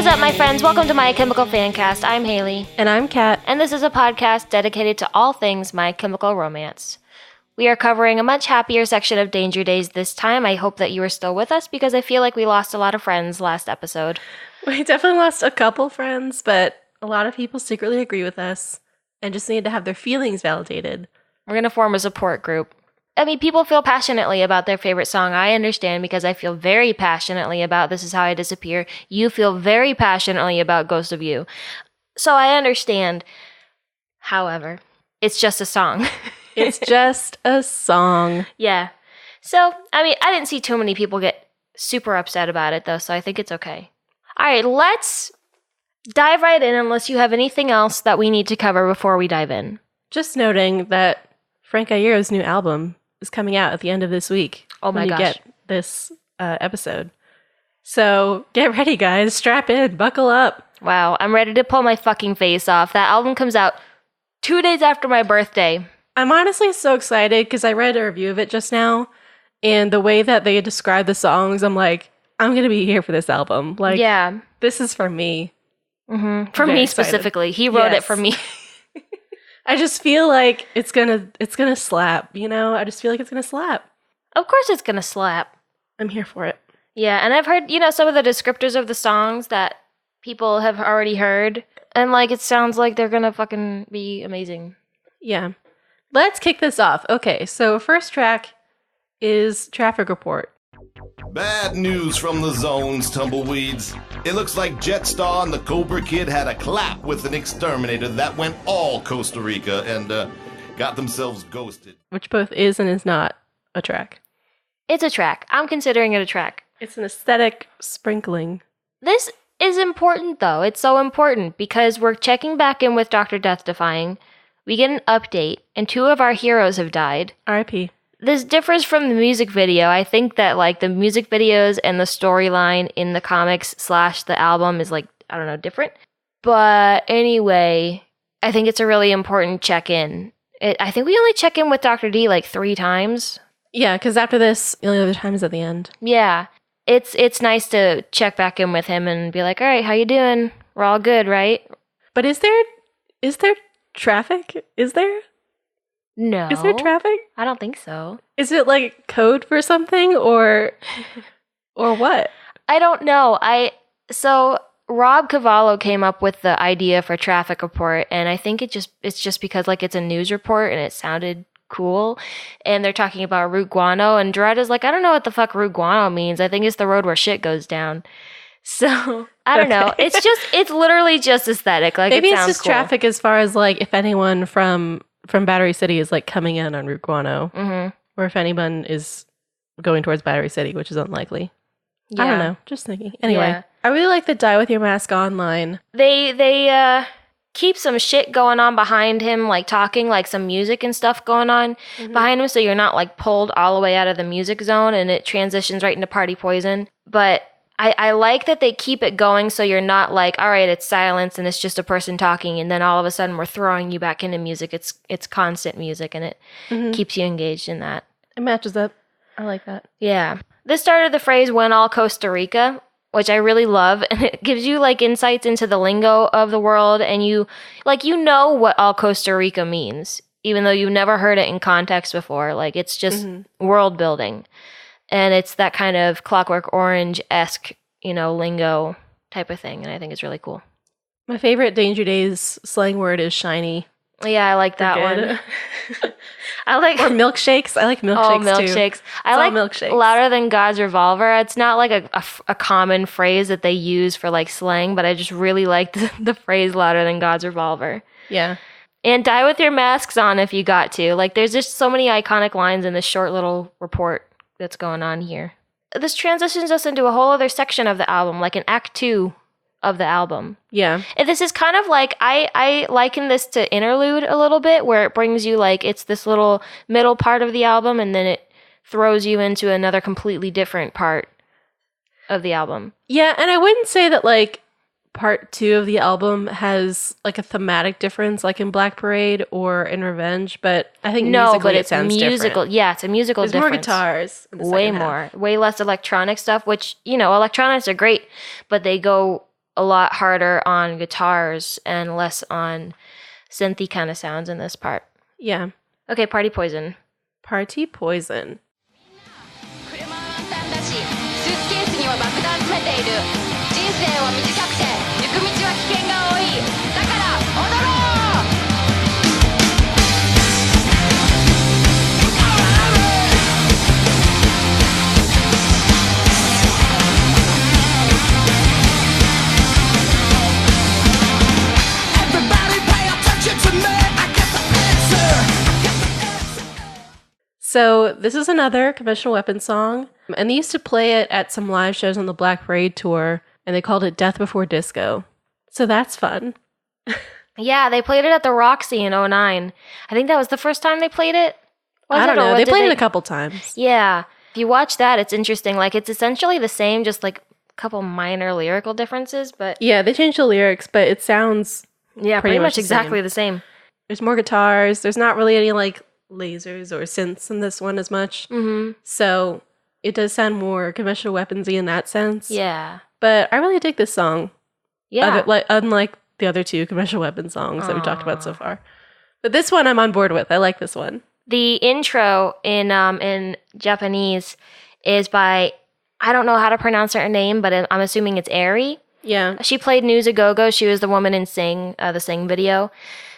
up, my friends? Welcome to My Chemical Fancast. I'm Haley. And I'm Kat. And this is a podcast dedicated to all things My Chemical Romance. We are covering a much happier section of Danger Days this time. I hope that you are still with us because I feel like we lost a lot of friends last episode. We definitely lost a couple friends, but a lot of people secretly agree with us and just need to have their feelings validated. We're going to form a support group. I mean, people feel passionately about their favorite song. I understand because I feel very passionately about This Is How I Disappear. You feel very passionately about Ghost of You. So I understand. However, it's just a song. It's just a song. Yeah. So, I mean, I didn't see too many people get super upset about it, though, so I think it's okay. All right, let's dive right in unless you have anything else that we need to cover before we dive in. Just noting that Frank Iera's new album is coming out at the end of this week. Oh my gosh. When you get this episode. So get ready, guys. Strap in. Buckle up. Wow, I'm ready to pull my fucking face off. That album comes out 2 days after my birthday. I'm honestly so excited because I read a review of it just now. And the way that they describe the songs, I'm like, I'm going to be here for this album. Like, yeah. This is for me. Mm-hmm. For me specifically. He wrote it for me. I just feel like it's gonna slap, you know? I just feel like it's gonna slap. Of course it's gonna slap. I'm here for it. Yeah, and I've heard, some of the descriptors of the songs that people have already heard, and, it sounds like they're gonna fucking be amazing. Yeah. Let's kick this off. Okay, so first track is Traffic Report. Bad news from the zones, tumbleweeds. It looks like Jetstar and the Cobra Kid had a clap with an exterminator that went all Costa Rica and got themselves ghosted. Which both is and is not a track. It's a track. I'm considering it a track. It's an aesthetic sprinkling. This is important, though. It's so important because we're checking back in with Dr. Death Defying. We get an update, and 2 of our heroes have died. R.I.P. This differs from the music video. I think that, the music videos and the storyline in the comics / the album is, different. But anyway, I think it's a really important check-in. I think we only check in with Dr. D, 3 times. Yeah, because after this, the only other time is at the end. Yeah. It's nice to check back in with him and be like, all right, how you doing? We're all good, right? But is there traffic? Is there? No. Is there traffic? I don't think so. Is it code for something or what? I don't know. So Rob Cavallo came up with the idea for Traffic Report, and I think it's just because it's a news report and it sounded cool. And they're talking about root guano, and Gerard is like, I don't know what the fuck root guano means. I think it's the road where shit goes down. So I don't know. It's literally just aesthetic. Maybe it it's sounds just cool. traffic as far as if anyone from Battery City is coming in on Route Guano, or if anyone is going towards Battery City, which is unlikely. Yeah. I don't know. Just thinking. Anyway, Yeah. I really like the Die With Your Mask On line. They keep some shit going on behind him, talking, some music and stuff going on behind him, so you're not pulled all the way out of the music zone and it transitions right into Party Poison. But I like that they keep it going so you're not all right, it's silence and it's just a person talking, and then all of a sudden we're throwing you back into music. It's constant music, and it keeps you engaged in that. It matches up. I like that. Yeah. This started the phrase "when all Costa Rica," which I really love, and it gives you insights into the lingo of the world, and you know what all Costa Rica means, even though you've never heard it in context before. It's just world building. And it's that kind of Clockwork Orange-esque, lingo type of thing. And I think it's really cool. My favorite Danger Days slang word is shiny. Yeah, I like that one. Or milkshakes. I like milkshakes too. Milkshakes. I like milkshakes. Louder Than God's Revolver. It's not a common phrase that they use for slang, but I just really like the phrase Louder Than God's Revolver. Yeah. And Die With Your Masks On if you got to. There's just so many iconic lines in this short little report that's going on here. This transitions us into a whole other section of the album, an act 2 of the album. Yeah. And this is kind of I liken this to Interlude a little bit, where it brings you it's this little middle part of the album, and then it throws you into another completely different part of the album. Yeah, and I wouldn't say that part 2 of the album has a thematic difference in Black Parade or in Revenge, but I think musically it sounds different. Yeah, it's a musical There's difference. more guitars in the way second more. half. Way less electronic stuff, which, electronics are great, but they go a lot harder on guitars and less on synthy kind of sounds in this part. Yeah. Okay, Party Poison. Party Poison. So this is another conventional weapon song, and they used to play it at some live shows on the Black Parade tour, and they called it Death Before Disco. So that's fun. Yeah, they played it at the Roxy in 2009. I think that was the first time they played it. I don't know. They played it a couple times. Yeah. If you watch that, it's interesting. Like, it's essentially the same, just like a couple minor lyrical differences, but... Yeah, they changed the lyrics, but it sounds pretty much exactly the same. There's more guitars. There's not really any, like, lasers or synths in this one as much. Mm-hmm. So it does sound more conventional weaponsy in that sense. Yeah. But I really dig this song. Yeah. Unlike the other two conventional weapon songs that we talked about so far. But this one I'm on board with. I like this one. The intro in Japanese is by, I don't know how to pronounce her name, but I'm assuming it's Eri. Yeah. She played News a Go-Go. She was the woman in the Sing video.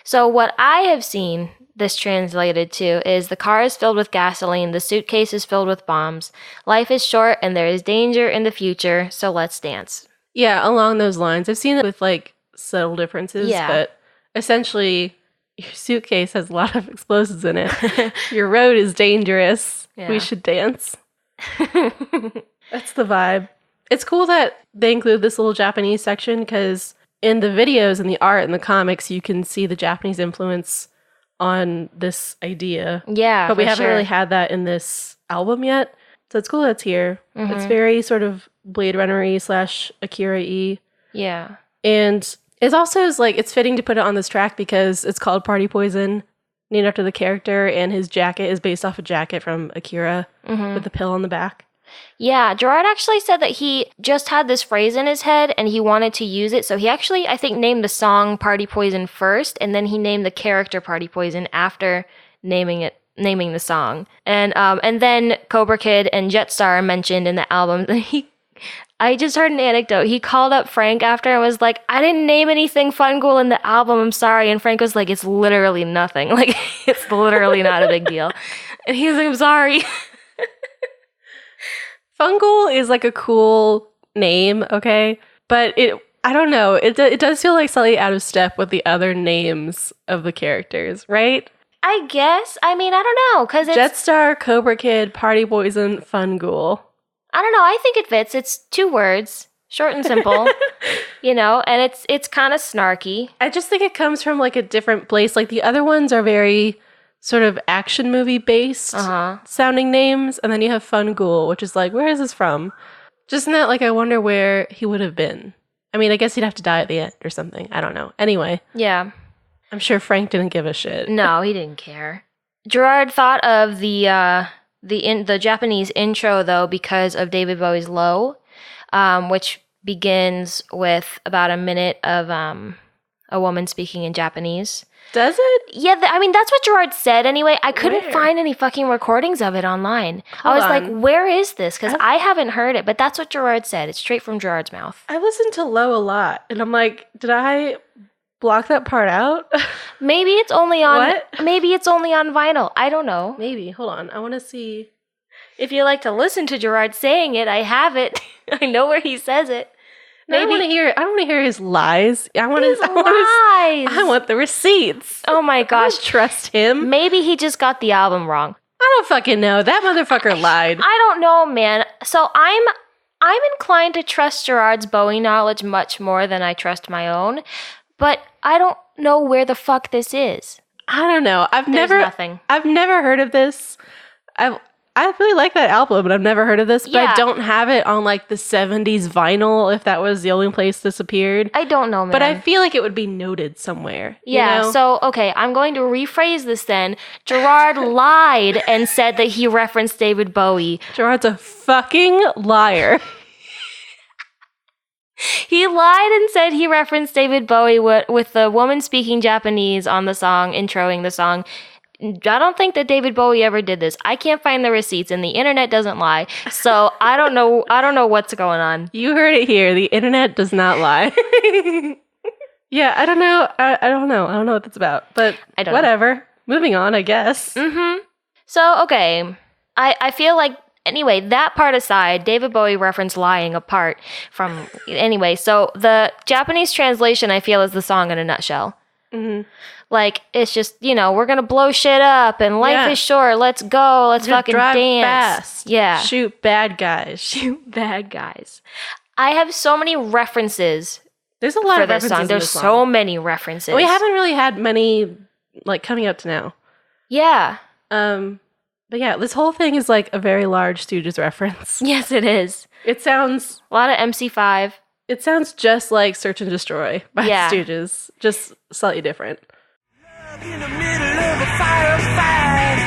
So what I have seen this translated to is the car is filled with gasoline, the suitcase is filled with bombs. Life is short and there is danger in the future, so let's dance. Yeah, along those lines. I've seen it with like subtle differences, Yeah. But essentially your suitcase has a lot of explosives in it. Your road is dangerous. Yeah. We should dance. That's the vibe. It's cool that they include this little Japanese section because in the videos and the art and the comics, you can see the Japanese influence on this idea. Yeah, but we for haven't sure. really had that in this album yet. So it's cool that's here. Mm-hmm. It's very sort of Blade Runner-y / Akira-y. Yeah. And it's also it's fitting to put it on this track because it's called Party Poison, named after the character, and his jacket is based off a jacket from Akira with the pill on the back. Yeah, Gerard actually said that he just had this phrase in his head and he wanted to use it. So he actually, I think, named the song Party Poison first, and then he named the character Party Poison after naming the song. And then Cobra Kid and Jetstar are mentioned in the album. I just heard an anecdote. He called up Frank after and was like, I didn't name anything Fungool in the album, I'm sorry. And Frank was like, it's literally nothing. Like, it's literally not a big deal. And he was like, I'm sorry. Fungool is like a cool name, okay? But I don't know. It does feel like slightly out of step with the other names of the characters, right? I guess. I mean, I don't know, because it's... Jetstar, Cobra Kid, Party Poison, Fungool. I don't know. I think it fits. It's 2 words, short and simple, and it's kind of snarky. I just think it comes from like a different place. Like the other ones are very sort of action movie based sounding names, and then you have Fungool, which is like, where is this from? Just in that, like, I wonder where he would have been. I mean, I guess he'd have to die at the end or something. I don't know. Anyway. Yeah. I'm sure Frank didn't give a shit. No, he didn't care. Gerard thought of the Japanese intro, though, because of David Bowie's Low, which begins with about a minute of a woman speaking in Japanese. Does it? Yeah, I mean, that's what Gerard said anyway. I couldn't find any fucking recordings of it online. I was like, where is this? Because I haven't heard it, but that's what Gerard said. It's straight from Gerard's mouth. I listened to Low a lot, and I'm like, did I block that part out? Maybe it's only on... What? Maybe it's only on vinyl. I don't know. Maybe. Hold on. I want to see... If you like to listen to Gerard saying it, I have it. I know where he says it. Maybe. I don't want to hear his lies. I want the receipts. Oh my gosh. I don't trust him. Maybe he just got the album wrong. I don't fucking know. That motherfucker lied. I don't know, man. So I'm inclined to trust Gerard's Bowie knowledge much more than I trust my own, but I don't know where the fuck this is. I don't know. I've There's nothing. I've never heard of this. I really like that album, but I've never heard of this. But I don't have it on like the 70s vinyl, if that was the only place this appeared. I don't know, man. But I feel like it would be noted somewhere. Yeah, you know? So, okay, I'm going to rephrase this then. Gerard lied and said that he referenced David Bowie. Gerard's a fucking liar. He lied and said he referenced David Bowie with the woman speaking Japanese on the song, introing the song. I don't think that David Bowie ever did this. I can't find the receipts, and the internet doesn't lie. So I don't know. I don't know what's going on. You heard it here. The internet does not lie. Yeah, I don't know. I don't know. I don't know what that's about. But whatever. Moving on, I guess. Mm-hmm. So, okay. I feel like, anyway, that part aside, David Bowie referenced lying apart from, anyway, so the Japanese translation, I feel, is the song in a nutshell. Mm-hmm. Like, it's just, we're going to blow shit up and life is short. Let's go. Let's fucking drive dance. Fast. Yeah. Shoot bad guys. Shoot bad guys. I have so many references. There's a lot for of this references song. There's so many references. We haven't really had many, like, coming up to now. Yeah. But yeah, this whole thing is like a very large Stooges reference. Yes, it is. It sounds... A lot of MC5. It sounds just like Search and Destroy by Stooges. Just slightly different. In the middle of a firefight.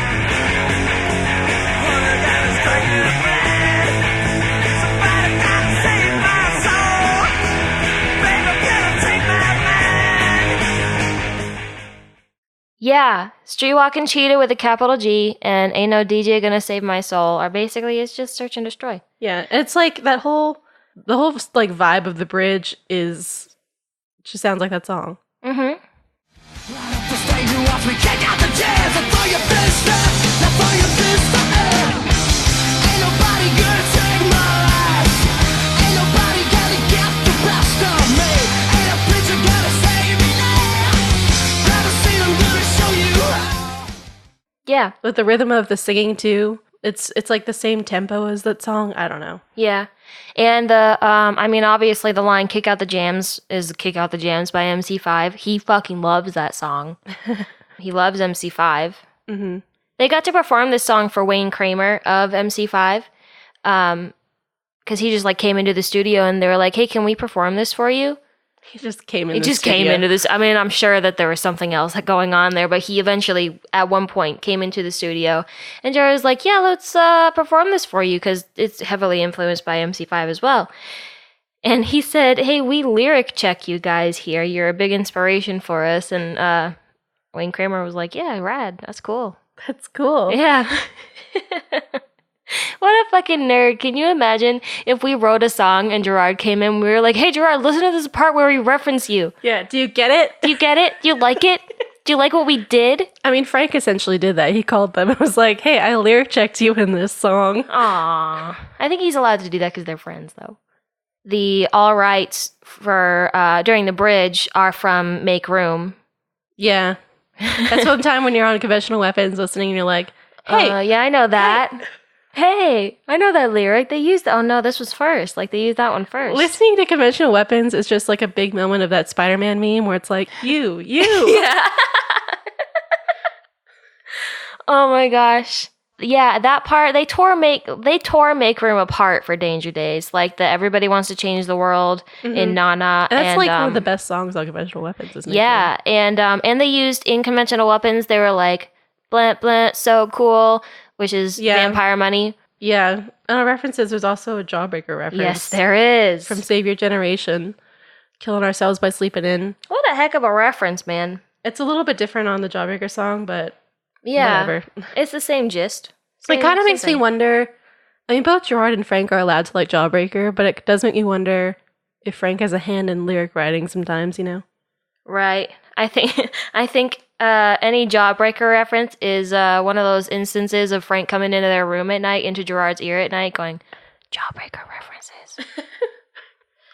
Somebody gotta save my soul. Baby, can take my mind. Yeah, Street Walking Cheetah with a capital G and Ain't No DJ Gonna Save My Soul are basically, it's just Search and Destroy. Yeah, it's like the whole like vibe of the bridge just sounds like that song. Mm-hmm. Yeah. With the rhythm of the singing too. It's like the same tempo as that song. I don't know. Yeah. And obviously the line Kick Out the Jams is Kick Out the Jams by MC5. He fucking loves that song. He loves MC5. Mm-hmm. They got to perform this song for Wayne Kramer of MC5. Because he just like came into the studio and they were like, hey, can we perform this for you? He just came in. He just came into this. I mean, I'm sure that there was something else going on there, but he eventually, at one point, came into the studio. And Jared was like, yeah, let's perform this for you, because it's heavily influenced by MC5 as well. And he said, hey, we lyric check you guys here. You're a big inspiration for us. And Wayne Kramer was like, yeah, rad. That's cool. That's cool. Yeah. What a fucking nerd. Can you imagine if we wrote a song and Gerard came in and we were like, hey, Gerard, listen to this part where we reference you. Yeah, do you get it? Do you get it? Do you like it? Do you like what we did? I mean, Frank essentially did that. He called them and was like, hey, I lyric checked you in this song. Aww. I think he's allowed to do that because they're friends, though. The all rights for during the bridge are from Make Room. Yeah. That's one time when you're on Conventional Weapons listening and you're like, hey. Yeah, I know that. Hey, I know that lyric. They used, oh no, this was first. Like, they used that one first. Listening to Conventional Weapons is just like a big moment of that Spider-Man meme where it's like, you. Yeah. Oh my gosh. Yeah, that part, they tore Make Room apart for Danger Days. Like, the Everybody Wants to Change the World in Nana. And that's like one of the best songs on Conventional Weapons, isn't it? Yeah, and they used in Conventional Weapons, they were like, blint, blint, so cool, which is Vampire Money. Yeah. References, there's also a Jawbreaker reference. Yes, there is. From Save Your Generation. Killing Ourselves by Sleeping In. What a heck of a reference, man. It's a little bit different on the Jawbreaker song, but whatever. It's the same gist. It kind of makes me wonder, I mean, both Gerard and Frank are allowed to like Jawbreaker, but it does make me wonder if Frank has a hand in lyric writing sometimes, you know? Right. I think any Jawbreaker reference is one of those instances of Frank coming into their room at night, into Gerard's ear at night, going, Jawbreaker references.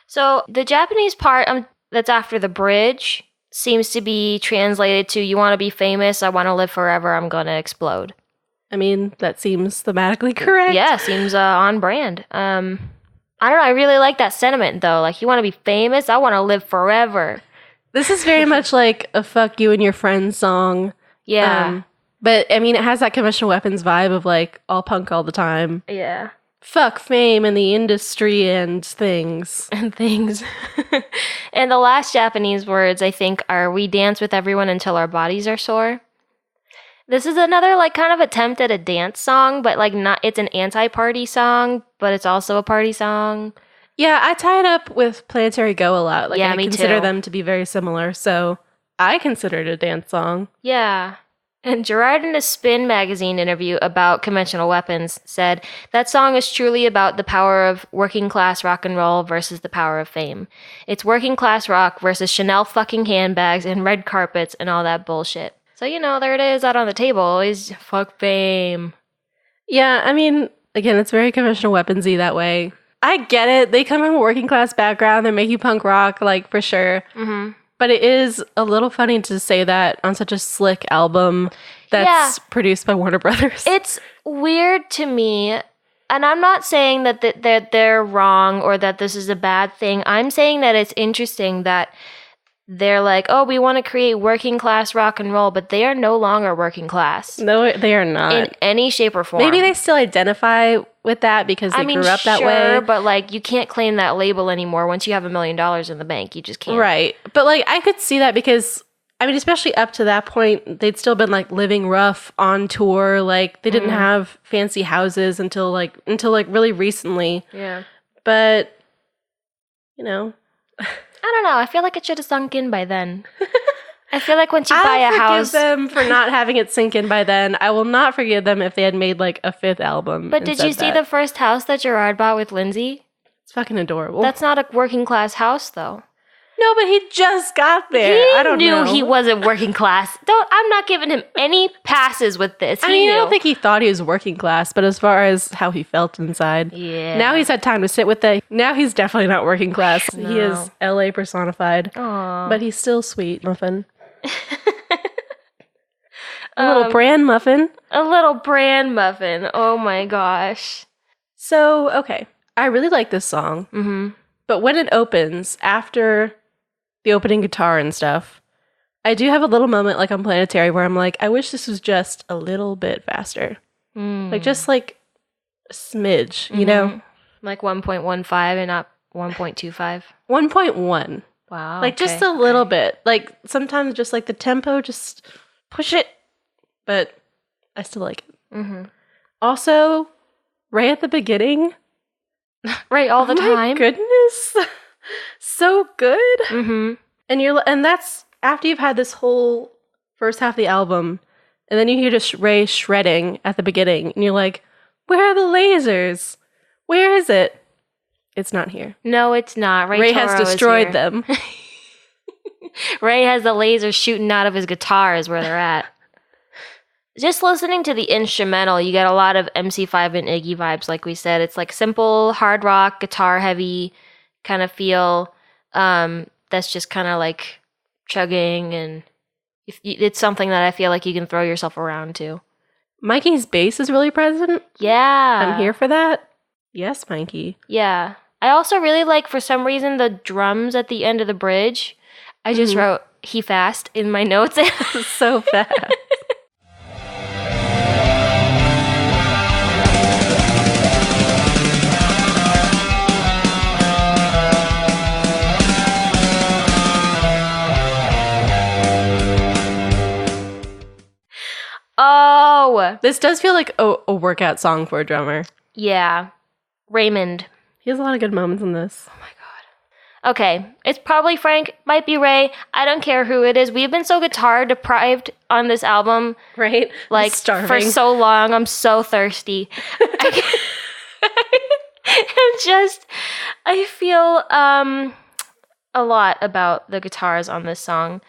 So the Japanese part that's after the bridge seems to be translated to, you want to be famous, I want to live forever, I'm going to explode. I mean, that seems thematically correct. Yeah, seems on brand. I don't know, I really like that sentiment, though. Like, you want to be famous, I want to live forever. This is very much like a fuck you and your friends song. Yeah. But, I mean, it has that Conventional Weapons vibe of, like, all punk all the time. Yeah. Fuck fame and the industry and things. And things. And the last Japanese words, I think, are, we dance with everyone until our bodies are sore. This is another, like, kind of attempt at a dance song, but, like, not, it's an anti-party song, but it's also a party song. Yeah, I tie it up with Planetary Go a lot. Like, Yeah, I me consider too. them to be very similar, so I consider it a dance song. Yeah. And Gerard, in a Spin magazine interview about conventional weapons, said that song is truly about the power of working class rock and roll versus the power of fame. It's working class rock versus Chanel fucking handbags and red carpets and all that bullshit. So, there it is out on the table. Always fuck fame. Yeah, I mean, again, it's very conventional weaponsy that way. I get it. They come from a working class background. They're making punk rock, like, for sure. Mm-hmm. But it is a little funny to say that on such a slick album that's produced by Warner Brothers. It's weird to me, and I'm not saying that they're wrong or that this is a bad thing. I'm saying that it's interesting that they're like, oh, we want to create working class rock and roll, but they are no longer working class. No, they are not. In any shape or form. Maybe they still identify with that because they grew up that way. But like, you can't claim that label anymore. Once you have $1 million in the bank, you just can't. Right. But like, I could see that because, I mean, especially up to that point, they'd still been like living rough on tour. Like, they didn't have fancy houses until really recently. Yeah. But, I don't know. I feel like it should have sunk in by then. I feel like once you buy a house... I'll forgive them for not having it sink in by then. I will not forgive them if they had made like a 5th album. But did you see the first house that Gerard bought with Lindsay? It's fucking adorable. That's not a working class house, though. No, but he just got there. I don't know. He wasn't working class. I'm not giving him any passes with this. I don't think he thought he was working class, but as far as how he felt inside. Yeah. Now he's had time to sit with it. Now he's definitely not working class. No. He is LA personified. Aww. But he's still sweet, muffin. A little bran muffin. A little bran muffin. Oh my gosh. So, okay. I really like this song. Mm-hmm. But when it opens, after the opening guitar and stuff, I do have a little moment like on Planetary where I'm like, I wish this was just a little bit faster. Like, just like a smidge, you know? Like 1.15 and not 1.25? 1.1. Wow. Like, just a little bit. Like, sometimes just like the tempo, just push it. But I still like it. Mm-hmm. Also, right at the beginning. Right, all the time. My goodness. So good. Mm-hmm. And that's after you've had this whole first half of the album, and then you hear just Ray shredding at the beginning, and you're like, where are the lasers? Where is it? It's not here. No, it's not. Ray has destroyed them. Ray has the lasers shooting out of his guitar is where they're at. Just listening to the instrumental, you get a lot of MC5 and Iggy vibes, like we said. It's like simple, hard rock, guitar heavy kind of feel. That's just kind of like chugging, and it's something that I feel like you can throw yourself around to. Mikey's bass is really present. Yeah. I'm here for that. Yes, Mikey. Yeah. I also really like, for some reason, the drums at the end of the bridge. I just wrote, he fast in my notes. So fast. Oh! This does feel like a workout song for a drummer. Yeah. Raymond. He has a lot of good moments in this. Oh my god. Okay. It's probably Frank. Might be Ray. I don't care who it is. We've been so guitar deprived on this album. Right? Like, starving. For so long. I'm so thirsty. I feel a lot about the guitars on this song.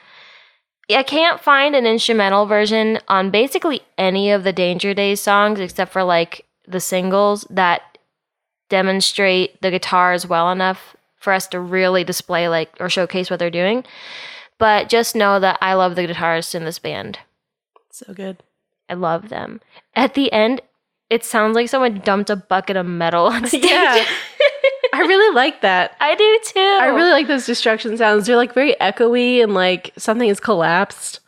I can't find an instrumental version on basically any of the Danger Days songs except for like the singles that demonstrate the guitars well enough for us to really display like or showcase what they're doing. But just know that I love the guitarists in this band. So good. I love them. At the end, it sounds like someone dumped a bucket of metal on stage. Yeah. I really like that. I do too. I really like those destruction sounds. They're like very echoey and like something is collapsed.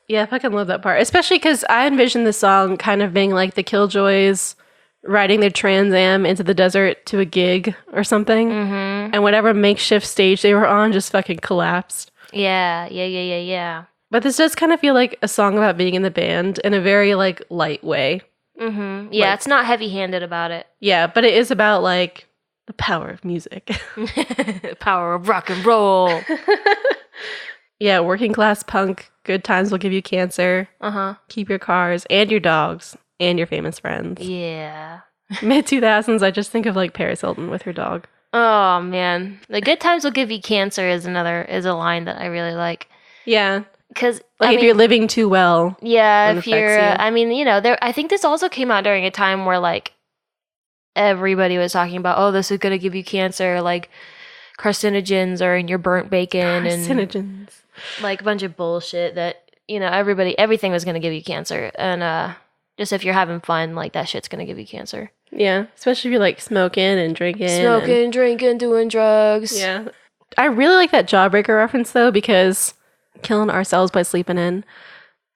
Yeah, I fucking love that part. Especially because I envision the song kind of being like the Killjoys riding their Trans Am into the desert to a gig or something. Mm-hmm. And whatever makeshift stage they were on just fucking collapsed. Yeah. But this does kind of feel like a song about being in the band in a very, like, light way. Mm-hmm. Yeah, it's not heavy-handed about it. Yeah, but it is about, like, the power of music. Power of rock and roll. Yeah, working class punk, good times will give you cancer. Uh-huh. Keep your cars and your dogs and your famous friends. Yeah. Mid-2000s, I just think of, like, Paris Hilton with her dog. Oh, man. The good times will give you cancer is a line that I really like. Yeah. Because Like, if you're living too well. Yeah, it if you're, affects you. I mean, I think this also came out during a time where, like, everybody was talking about, oh, this is going to give you cancer, like, carcinogens are in your burnt bacon. Carcinogens. And, like, a bunch of bullshit that, everything was going to give you cancer. And just if you're having fun, like, that shit's going to give you cancer. Yeah, especially if you're, like, smoking and drinking. Drinking, doing drugs. Yeah. I really like that Jawbreaker reference, though, because killing ourselves by sleeping in.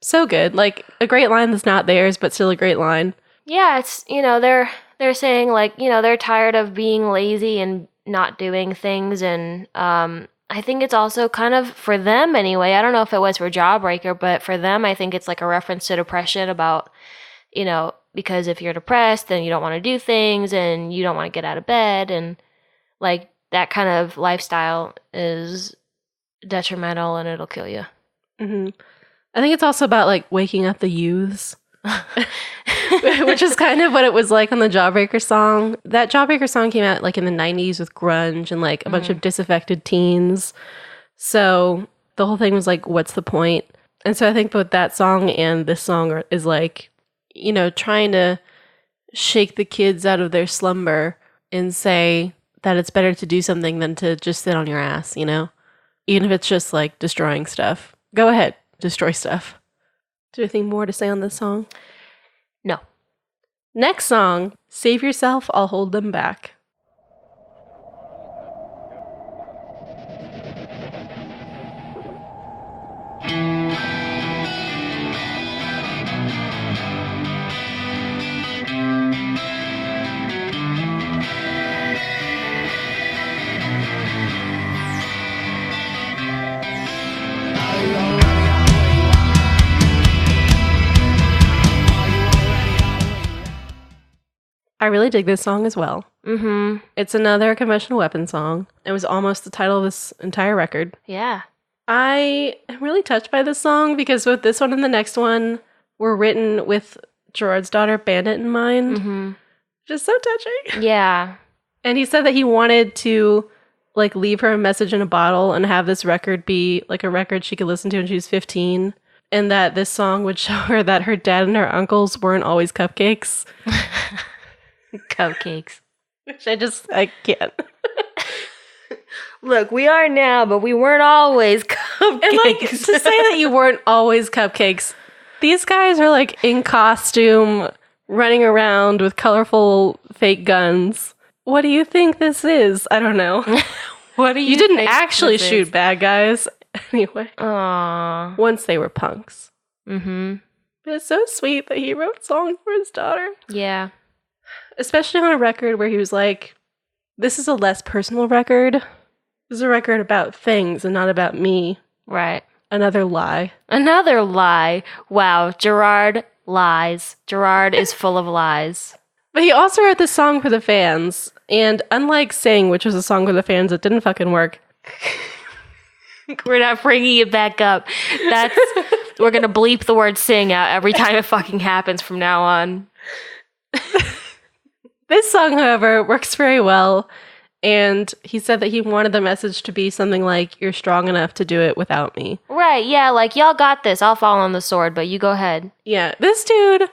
So good. Like, a great line that's not theirs, but still a great line. Yeah, it's, they're saying, like, they're tired of being lazy and not doing things. And I think it's also kind of, for them anyway, I don't know if it was for Jawbreaker, but for them, I think it's like a reference to depression about, because if you're depressed, then you don't want to do things and you don't want to get out of bed. And, like, that kind of lifestyle is detrimental and it'll kill you. Mm-hmm. I think it's also about, like, waking up the youths, which is kind of what it was like on the Jawbreaker song. That Jawbreaker song came out, like, in the 90s with grunge and, like, a bunch of disaffected teens. So the whole thing was like, what's the point? And so I think both that song and this song is like, trying to shake the kids out of their slumber and say that it's better to do something than to just sit on your ass, Even if it's just, like, destroying stuff. Go ahead, destroy stuff. Do you have anything more to say on this song? No. Next song, Save Yourself, I'll Hold Them Back. I really dig this song as well. Mm-hmm. It's another Conventional Weapon song. It was almost the title of this entire record. Yeah. I am really touched by this song because both this one and the next one were written with Gerard's daughter Bandit in mind. Mm-hmm. Just so touching. Yeah. And he said that he wanted to, like, leave her a message in a bottle and have this record be, like, a record she could listen to when she was 15. And that this song would show her that her dad and her uncles weren't always cupcakes. Cupcakes. Which I can't. Look, we are now, but we weren't always cupcakes. And, like, to say that you weren't always cupcakes, these guys are, like, in costume, running around with colorful fake guns. What do you think this is? I don't know. What do you You didn't think actually this shoot is? bad guys. Anyway. Aww. Once they were punks. Mm-hmm. But it's so sweet that he wrote songs for his daughter. Yeah. Especially on a record where he was like, this is a less personal record. This is a record about things and not about me. Right. Another lie. Another lie. Wow. Gerard lies. Gerard is full of lies. But he also wrote this song for the fans. And unlike Sing, which was a song for the fans that didn't fucking work. We're not bringing it back up. We're going to bleep the word sing out every time it fucking happens from now on. This song, however, works very well. And he said that he wanted the message to be something like, you're strong enough to do it without me. Right, yeah, like, y'all got this. I'll fall on the sword, but you go ahead. Yeah, this dude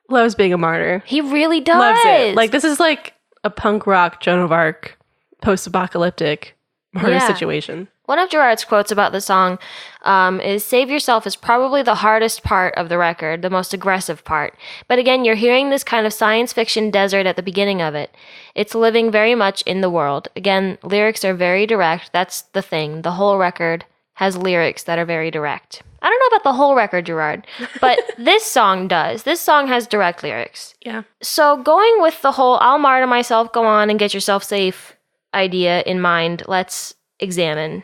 loves being a martyr. He really does. Loves it. Like, this is like a punk rock Joan of Arc post-apocalyptic martyr situation. One of Gerard's quotes about the song is, "Save Yourself is probably the hardest part of the record, the most aggressive part. But again, you're hearing this kind of science fiction desert at the beginning of it. It's living very much in the world. Again, lyrics are very direct. That's the thing. The whole record has lyrics that are very direct. I don't know about the whole record, Gerard, but this song does. This song has direct lyrics. Yeah. So going with the whole I'll martyr myself, go on and get yourself safe idea in mind, let's examine.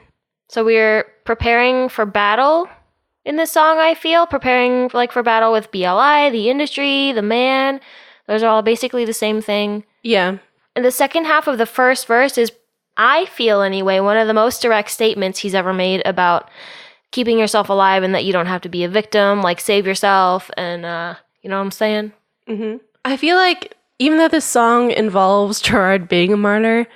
So we're preparing for battle in this song, I feel. Preparing for battle with BLI, the industry, the man. Those are all basically the same thing. Yeah. And the second half of the first verse is, I feel anyway, one of the most direct statements he's ever made about keeping yourself alive and that you don't have to be a victim, save yourself, and you know what I'm saying? Mm-hmm. I feel like even though this song involves Gerard being a martyr,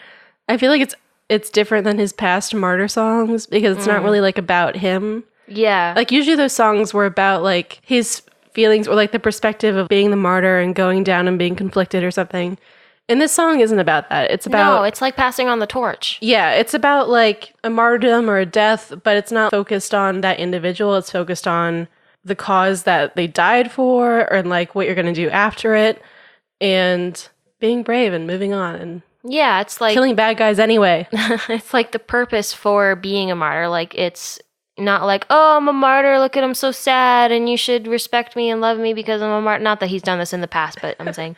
I feel like it's different than his past martyr songs because it's not really about him. Yeah. Usually those songs were about his feelings or the perspective of being the martyr and going down and being conflicted or something. And this song isn't about that. It's about... No, it's passing on the torch. Yeah, it's about a martyrdom or a death, but it's not focused on that individual. It's focused on the cause that they died for and what you're going to do after it and being brave and moving on and yeah, it's killing bad guys anyway. It's the purpose for being a martyr. It's not oh, I'm a martyr, look at him so sad and you should respect me and love me because I'm a martyr. Not that he's done this in the past, but I'm saying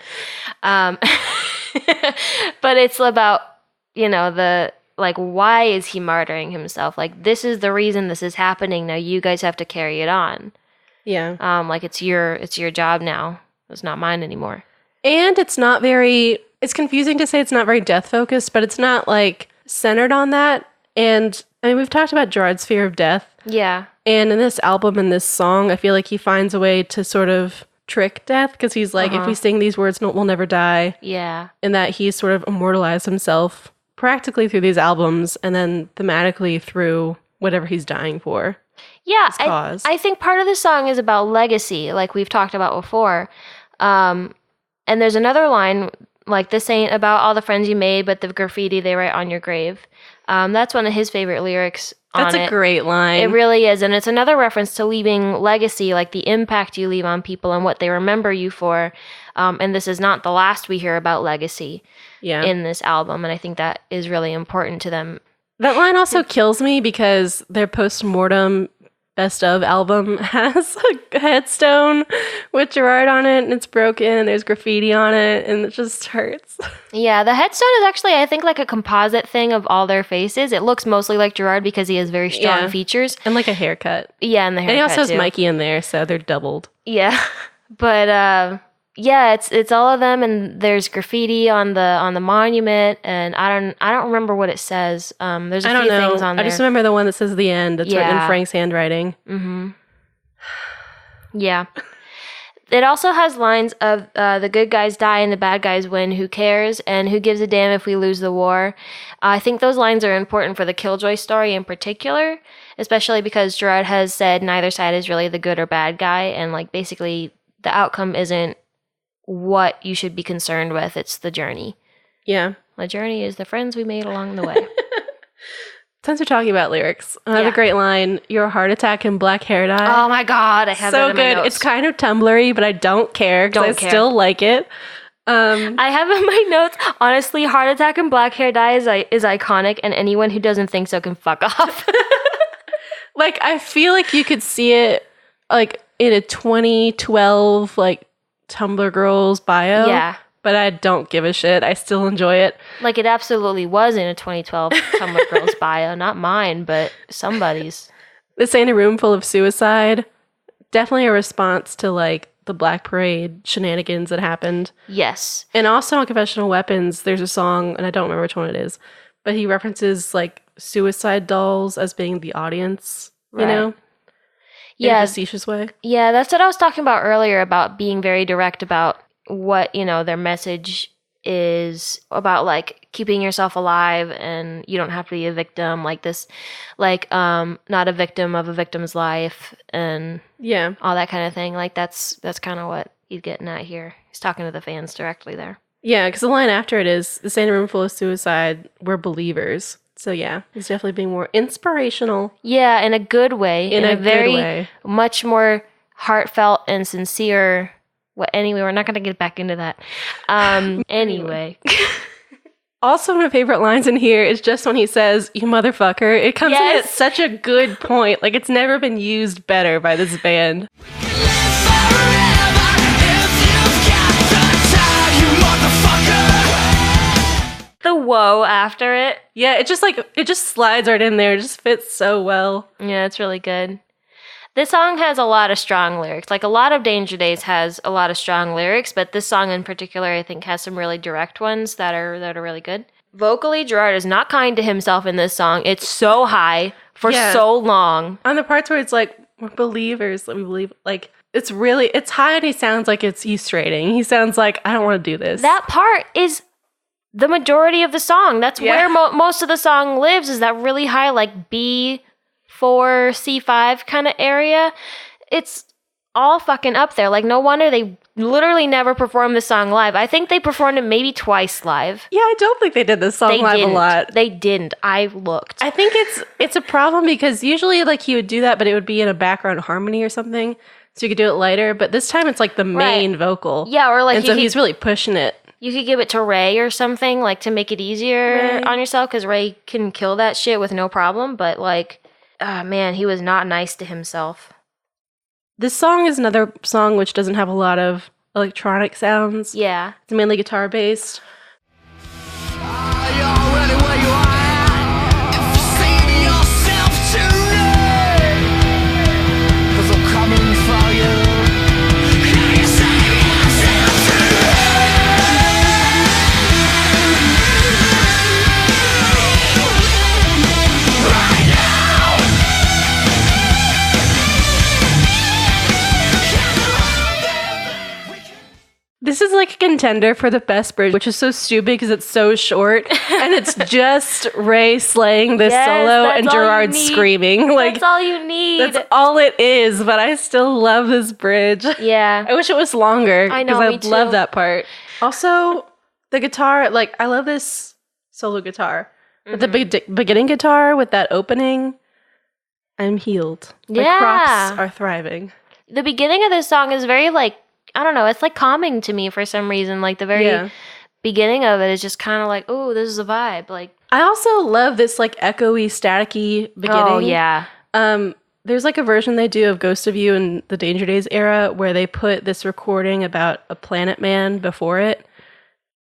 but it's about the why is he martyring himself? This is the reason this is happening. Now you guys have to carry it on. Yeah. It's your job now. It's not mine anymore. And it's not very... It's confusing to say it's not very death focused, but it's not centered on that. And I mean, we've talked about Gerard's fear of death. Yeah. And in this album and this song, I feel like he finds a way to sort of trick death because he's if we sing these words, we'll never die. Yeah. And that he's sort of immortalized himself practically through these albums and then thematically through whatever he's dying for. Yeah. I think part of the song is about legacy, like we've talked about before. And there's another line, this ain't about all the friends you made, but the graffiti they write on your grave. That's one of his favorite lyrics on it. That's a great line. It really is. And it's another reference to leaving legacy, the impact you leave on people and what they remember you for. And this is not the last we hear about legacy in this album. And I think that is really important to them. That line also kills me because their post-mortem best of album has a headstone with Gerard on it and it's broken and there's graffiti on it and it just hurts. Yeah, the headstone is actually, I think, a composite thing of all their faces. It looks mostly like Gerard because he has very strong features. And a haircut. Yeah, and the haircut and he also has too. Mikey in there, so they're doubled. Yeah, but it's all of them, and there's graffiti on the monument, and I don't remember what it says. There's a few things on there. I just remember the one that says the end. That's written in Frank's handwriting. Mm-hmm. Yeah. It also has lines of the good guys die and the bad guys win. Who cares? And who gives a damn if we lose the war? I think those lines are important for the Killjoy story in particular, especially because Gerard has said neither side is really the good or bad guy, and basically the outcome isn't what you should be concerned with. It's the journey. Yeah. The journey is the friends we made along the way. Since we're talking about lyrics, another great line, your heart attack and black hair dye. Oh my God, I have so that in my good. notes. It's kind of Tumblr-y, but I don't care because I still like it. I have in my notes, honestly, heart attack and black hair dye is iconic, and anyone who doesn't think so can fuck off. I feel like you could see it in a 2012 Tumblr Girls bio. Yeah. But I don't give a shit. I still enjoy it. It absolutely was in a 2012 Tumblr Girls bio. Not mine, but somebody's. This ain't a room full of suicide. Definitely a response to the Black Parade shenanigans that happened. Yes. And also on Confessional Weapons, there's a song, and I don't remember which one it is, but he references suicide dolls as being the audience, you know? In a facetious way. Yeah, that's what I was talking about earlier about being very direct about what, their message is about, keeping yourself alive and you don't have to be a victim, not a victim of a victim's life and all that kind of thing. That's kind of what he's getting at here. He's talking to the fans directly there. Yeah, because the line after it is, this ain't a room full of suicide, we're believers. So yeah, he's definitely being more inspirational. Yeah, in a good way. In a very good way. Much more heartfelt and sincere. Anyway, we're not going to get back into that. Anyway. Also, my favorite lines in here is just when he says, "You motherfucker." It comes in at such a good point. Like, it's never been used better by this band. The whoa after it. Yeah, it just slides right in there. It just fits so well. Yeah, it's really good. This song has a lot of strong lyrics. Like, a lot of Danger Days has a lot of strong lyrics, but this song in particular, I think, has some really direct ones that are really good. Vocally, Gerard is not kind to himself in this song. It's so high for so long. On the parts where it's like, we're believers, we believe, like, it's high and he sounds like he's straining. He sounds like, I don't want to do this. That part is the majority of the song. That's where most of the song lives, is that really high, like, B4, C5 kind of area. It's all fucking up there. Like, no wonder they literally never performed this song live. I think they performed it maybe twice live. Yeah, I don't think they did this song live a lot. They didn't. I looked. I think it's a problem because usually, like, he would do that, but it would be in a background harmony or something, so you could do it lighter. But this time it's like the main vocal. Yeah, or like, and so he's really pushing it. You could give it to Ray or something, like, to make it easier on yourself, because Ray can kill that shit with no problem. But, like, man, he was not nice to himself. This song is another song which doesn't have a lot of electronic sounds. Yeah. It's mainly guitar based. This is like a contender for the best bridge, which is so stupid because it's so short, and it's just Ray slaying this solo and Gerard screaming. Like, that's all you need. That's all it is, but I still love this bridge. Yeah. I wish it was longer. I know, because I love that part. Also, the guitar, like, I love this solo guitar. But the beginning guitar with that opening, I'm healed. Yeah. My crops are thriving. The beginning of this song is very, like, I don't know, it's like calming to me for some reason. Like, the very beginning of it is just kind of like, oh, this is a vibe. Like, I also love this, like, echoey, staticky beginning. Oh, yeah. There's, like, a version they do of Ghost of You in the Danger Days era where they put this recording about a planet man before it.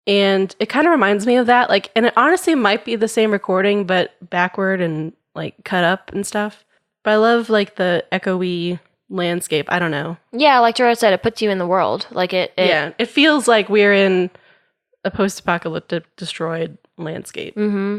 And it kind of reminds me of that. Like, and it honestly might be the same recording, but backward and, like, cut up and stuff. But I love, like, the echoey landscape. I don't know. Yeah, like Gerard said, it puts you in the world. Like, it feels like we're in a post-apocalyptic destroyed landscape. Mm-hmm.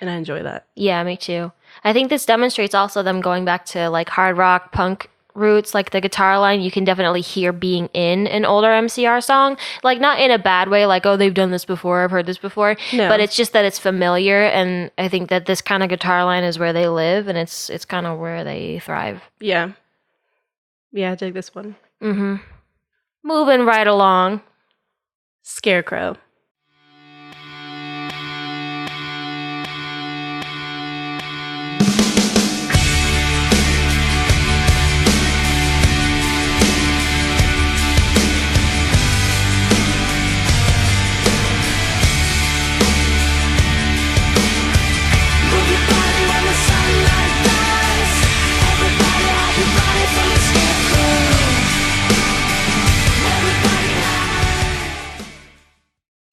And I enjoy that. Yeah, me too. I think this demonstrates also them going back to, like, hard rock, punk roots. Like, the guitar line, you can definitely hear being in an older MCR song. Like, not in a bad way, like, oh, they've done this before, I've heard this before. No. But it's just that it's familiar, and I think that this kind of guitar line is where they live, and it's kind of where they thrive. Yeah. Yeah, I dig this one. Mm-hmm. Moving right along. Scarecrow.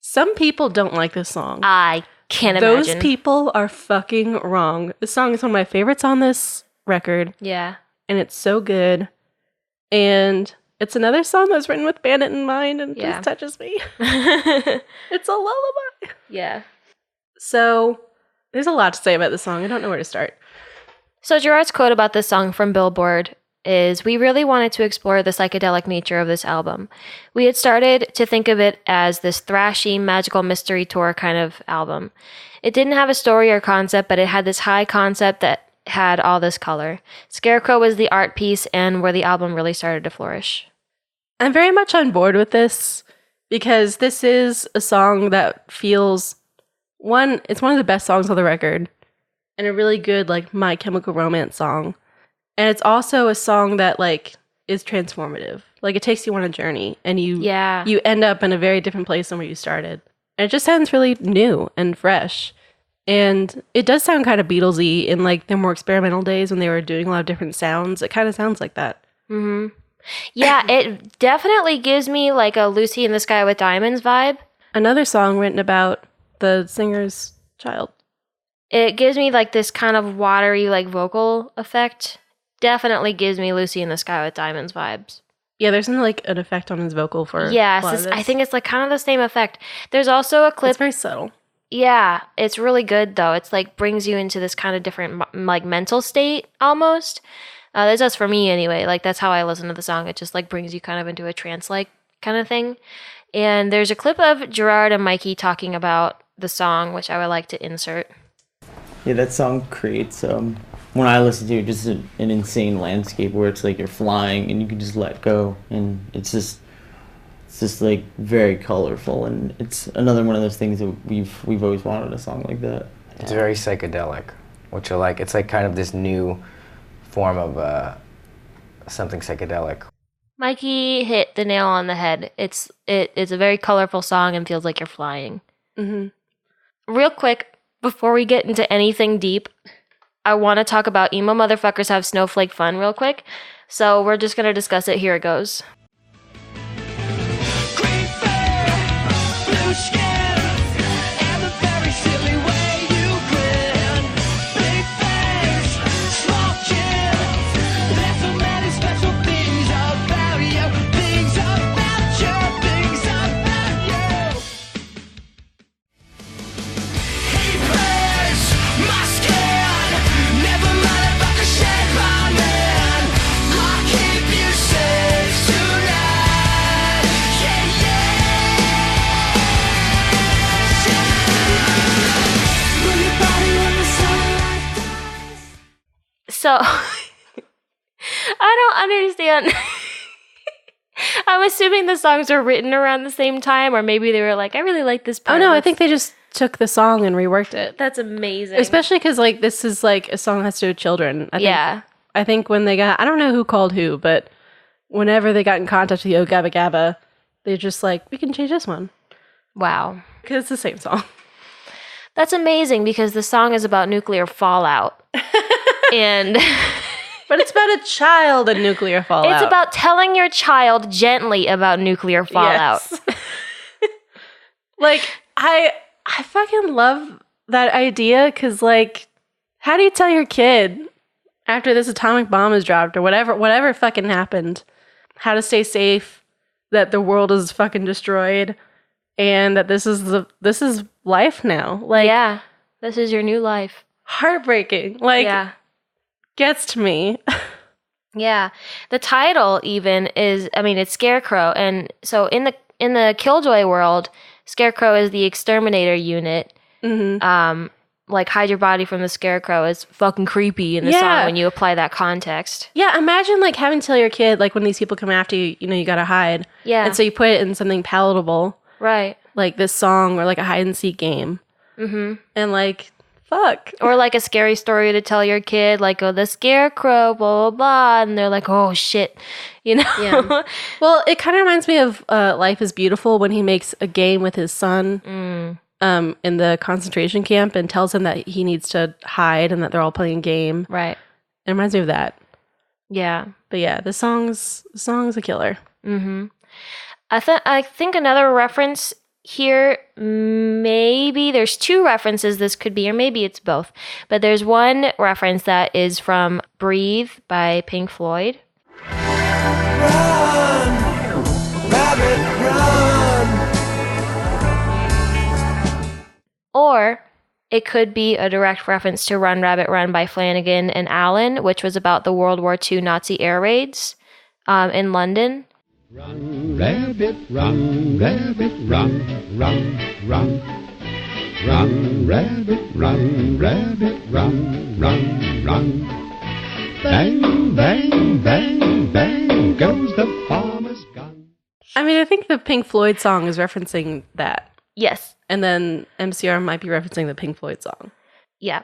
Some people don't like this song. I can't imagine. Those people are fucking wrong. This song is one of my favorites on this record. Yeah. And it's so good. And it's another song that was written with Bandit in mind and just touches me. It's a lullaby. Yeah. So there's a lot to say about this song. I don't know where to start. So Gerard's quote about this song from Billboard is, "We really wanted to explore the psychedelic nature of this album. We had started to think of it as this thrashy, magical mystery tour kind of album. It didn't have a story or concept, but it had this high concept that had all this color. Scarecrow was the art piece and where the album really started to flourish." I'm very much on board with this because this is a song that feels, it's one of the best songs on the record and a really good, like, My Chemical Romance song. And it's also a song that, like, is transformative. Like, it takes you on a journey and you end up in a very different place than where you started. And it just sounds really new and fresh. And it does sound kind of Beatlesy in like their more experimental days when they were doing a lot of different sounds. It kind of sounds like that. Mm-hmm. Yeah, it definitely gives me like a Lucy in the Sky with Diamonds vibe. Another song written about the singer's child. It gives me like this kind of watery like vocal effect. Definitely gives me Lucy in the Sky with Diamonds vibes. Yeah, there's like an effect on his vocal for I think it's like kind of the same effect. There's also a clip. It's very subtle. Yeah, it's really good though. It's like brings you into this kind of different like mental state almost. That's just for me anyway. Like that's how I listen to the song. It just like brings you kind of into a trance like kind of thing. And there's a clip of Gerard and Mikey talking about the song, which I would like to insert. Yeah, that song creates, when I listen to it, just an insane landscape where it's like you're flying and you can just let go. And it's just like very colorful. And it's another one of those things that we've always wanted a song like that. It's very psychedelic, which I like. It's like kind of this new form of something psychedelic. Mikey hit the nail on the head. It's a very colorful song and feels like you're flying. Mm-hmm. Real quick, before we get into anything deep, I want to talk about Emo Motherfuckers Have Snowflake Fun real quick. So we're just going to discuss it. Here it goes. Green fur, blue skin, and the very silly way you grin. Big face, small chin. There's so many special things about you. Things about you. Things about you. He plays my skin. Never mind about the shed my man. I'll keep you safe tonight. Yeah, yeah. Move your body when the sunlight dies. So, I don't understand. I'm assuming the songs were written around the same time, or maybe they were like, I really like this part. Oh, no, I think they just took the song and reworked it. That's amazing. Especially because, like, this is, like, a song that has to do with children. I think when they got... I don't know who called who, but whenever they got in contact with Yo Gabba Gabba, they're just like, we can change this one. Wow. Because it's the same song. That's amazing because the song is about nuclear fallout. And But it's about a child and nuclear fallout. it's about telling your child gently about nuclear fallout. Yes. Like, I fucking love that idea because, like, how do you tell your kid after this atomic bomb is dropped or whatever fucking happened, how to stay safe, that the world is fucking destroyed, and that this is life now? Like, Yeah, this is your new life. heartbreaking. Like, Yeah. gets to me. Yeah. The title even is, I mean, it's Scarecrow. And so in the Killjoy world, Scarecrow is the exterminator unit. Mm-hmm. Like hide your body from the Scarecrow is fucking creepy in the song when you apply that context. Yeah, imagine like having to tell your kid, like when these people come after you, you know, you gotta hide. Yeah. And so you put it in something palatable, Right. like this song or like a hide and seek game. Mm-hmm. And like, fuck. Or like a scary story to tell your kid, like, oh, the Scarecrow, blah, blah, blah. And they're like, oh, shit. You know? Yeah. Well, it kind of reminds me of Life is Beautiful when he makes a game with his son in the concentration camp and tells him that he needs to hide and that they're all playing a game. Right. It reminds me of that. Yeah. But yeah, the song's a killer. Mm-hmm. I think another reference here, maybe there's two references this could be, or maybe it's both. But there's one reference that is from Breathe by Pink Floyd. Run, rabbit, run. Or it could be a direct reference to Run, Rabbit, Run by Flanagan and Allen, which was about the World War II Nazi air raids in London. Run, rabbit, run, rabbit, run, run, run. Run, rabbit, run, rabbit, run, run, run. Bang, bang, bang, bang goes the farmer's gun. I mean, I think the Pink Floyd song is referencing that. Yes. And then MCR might be referencing the Pink Floyd song. Yeah,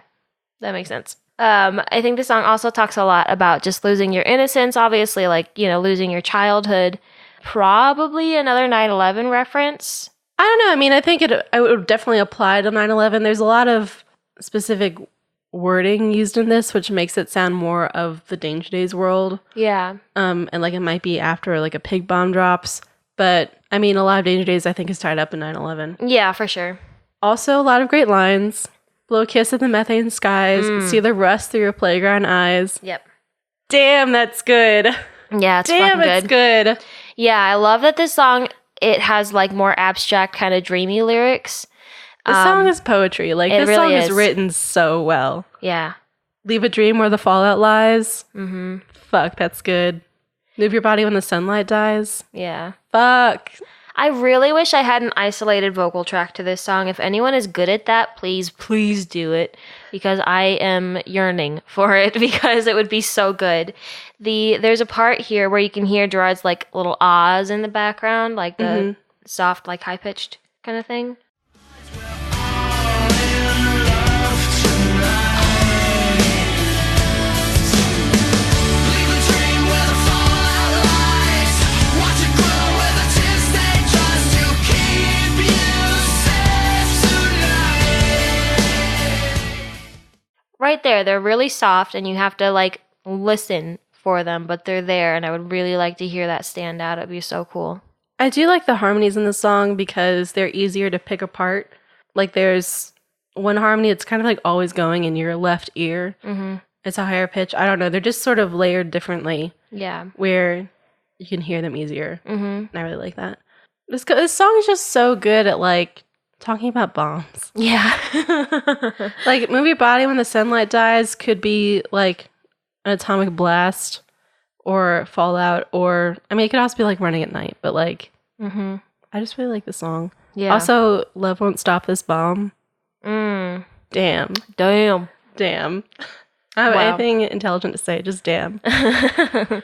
that makes sense. I think the song also talks a lot about just losing your innocence, obviously, like, you know, losing your childhood. Probably another 9/11 reference. I don't know. I mean, I think it would definitely apply to 9/11. There's a lot of specific wording used in this, which makes it sound more of the Danger Days world. Yeah. And like it might be after like a pig bomb drops. But I mean, a lot of Danger Days I think is tied up in 9/11. Yeah, for sure. Also, a lot of great lines. Blow a kiss at the methane skies. See the rust through your playground eyes. Yep. Damn, that's good. Yeah, it's Damn, fucking it's good. good. Yeah, I love that this song, it has like more abstract kind of dreamy lyrics. This song is poetry. Like, it this really song is is. written so well. Yeah. Leave a dream where the fallout lies. Mm-hmm. Fuck, that's good. Move your body when the sunlight dies. Yeah. Fuck. I really wish I had an isolated vocal track to this song. If anyone is good at that, please do it, because I am yearning for it, because it would be so good. There's a part here where you can hear Gerard's like little ahs in the background, like the soft, like high pitched kind of thing. Right there, they're really soft and you have to like listen for them, but they're there, and I would really like to hear that stand out. It'd be so cool. I do like the harmonies in the song because they're easier to pick apart. Like, there's one harmony that's kind of like always going in your left ear. Mm-hmm. It's a higher pitch. I don't know. They're just sort of layered differently. Yeah. Where you can hear them easier. Mm-hmm. And I really like that. This song is just so good at like talking about bombs. Yeah. Like, Move Your Body When the Sunlight Dies could be like an atomic blast or fallout, or I mean, it could also be like Running at Night, but like, I just really like the song. Yeah. Also, Love Won't Stop This Bomb. Damn. Damn. I have Wow. anything intelligent to say, just damn. The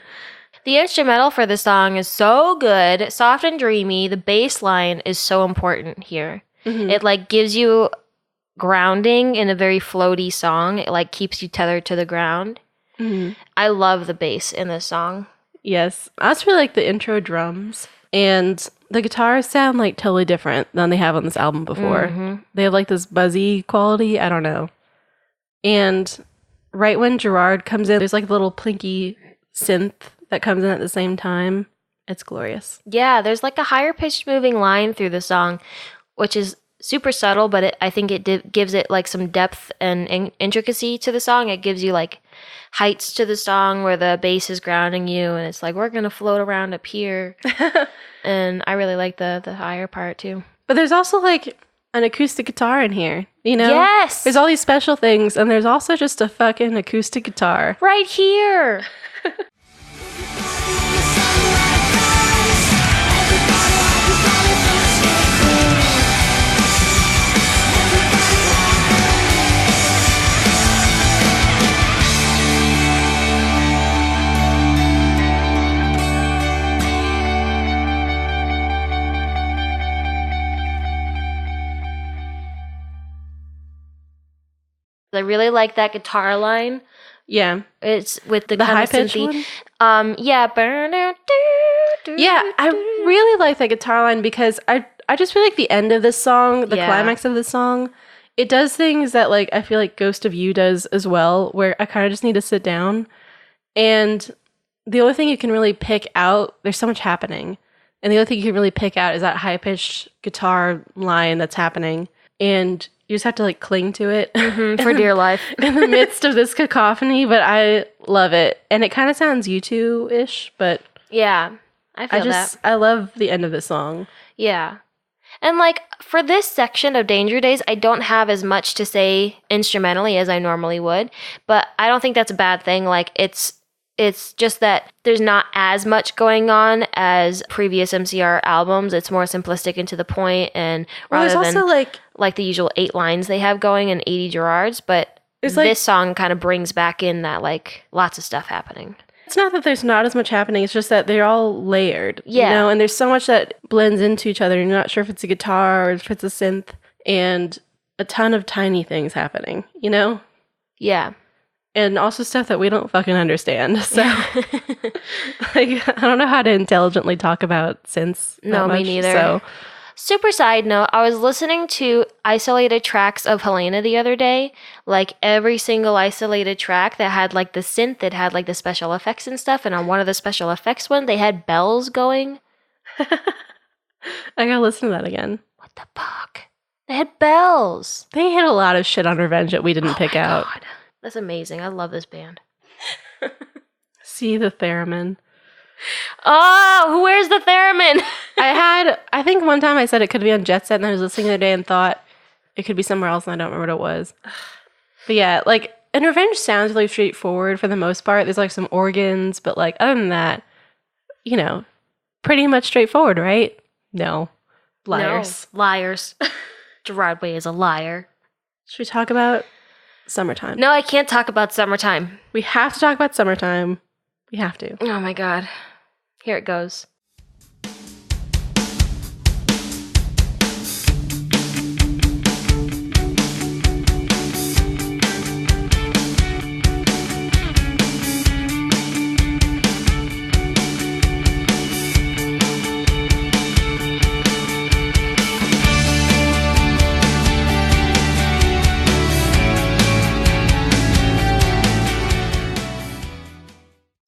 instrumental for the song is so good, soft and dreamy. The bass line is so important here. Mm-hmm. It like gives you grounding in a very floaty song. It like keeps you tethered to the ground. Mm-hmm. I love the bass in this song. Yes. I also really like the intro drums. And the guitars sound like totally different than they have on this album before. Mm-hmm. They have like this buzzy quality. I don't know. And right when Gerard comes in, there's like a little plinky synth that comes in at the same time. It's glorious. Yeah, there's like a higher pitched moving line through the song, which is super subtle, but I think it gives it like some depth and intricacy to the song. It gives you like heights to the song where the bass is grounding you, and it's like, we're gonna float around up here. And I really like the higher part too. But there's also like an acoustic guitar in here, you know? Yes! There's all these special things, and there's also just a fucking acoustic guitar. Right here! I really like that guitar line. Yeah. It's with the high pitch one? Yeah. Yeah, I really like that guitar line because I just feel like the end of this song, the climax of this song, it does things that like I feel like Ghost of You does as well, where I kind of just need to sit down. And the only thing you can really pick out, there's so much happening. And the only thing you can really pick out is that high-pitched guitar line that's happening. And you just have to like cling to it for dear life in the midst of this cacophony, but I love it. And it kind of sounds U2-ish, but yeah, I feel that. I love the end of the song. Yeah. And like for this section of Danger Days, I don't have as much to say instrumentally as I normally would, but I don't think that's a bad thing. Like it's just that there's not as much going on as previous MCR albums. It's more simplistic and to the point, and rather there's than also like the usual 8 lines they have going and 80 Gerards, but this song kind of brings back in that like lots of stuff happening. It's not that there's not as much happening, it's just that they're all layered. Yeah. You know, and there's so much that blends into each other. You're not sure if it's a guitar or if it's a synth, and a ton of tiny things happening, you know? Yeah. And also stuff that we don't fucking understand. So, like, I don't know how to intelligently talk about synths. No, much, me neither. So, Super side note, I was listening to isolated tracks of Helena the other day. Like every single isolated track that had like the synth, that had like the special effects and stuff. And on one of the special effects one, they had bells going. I gotta listen to that again. What the fuck? They had bells. They hit a lot of shit on Revenge that we didn't pick out. God. That's amazing. I love this band. See the theremin. Oh, where's the theremin? I think one time I said it could be on Jet Set, and I was listening the other day and thought it could be somewhere else, and I don't remember what it was. But yeah, like, and Revenge sounds really straightforward for the most part. There's like some organs, but like other than that, you know, pretty much straightforward, right? No. Liars. No, liars. Gerard Way is a liar. Should we talk about summertime? No, I can't talk about summertime. We have to talk about summertime. We have to. Oh my god. Here it goes.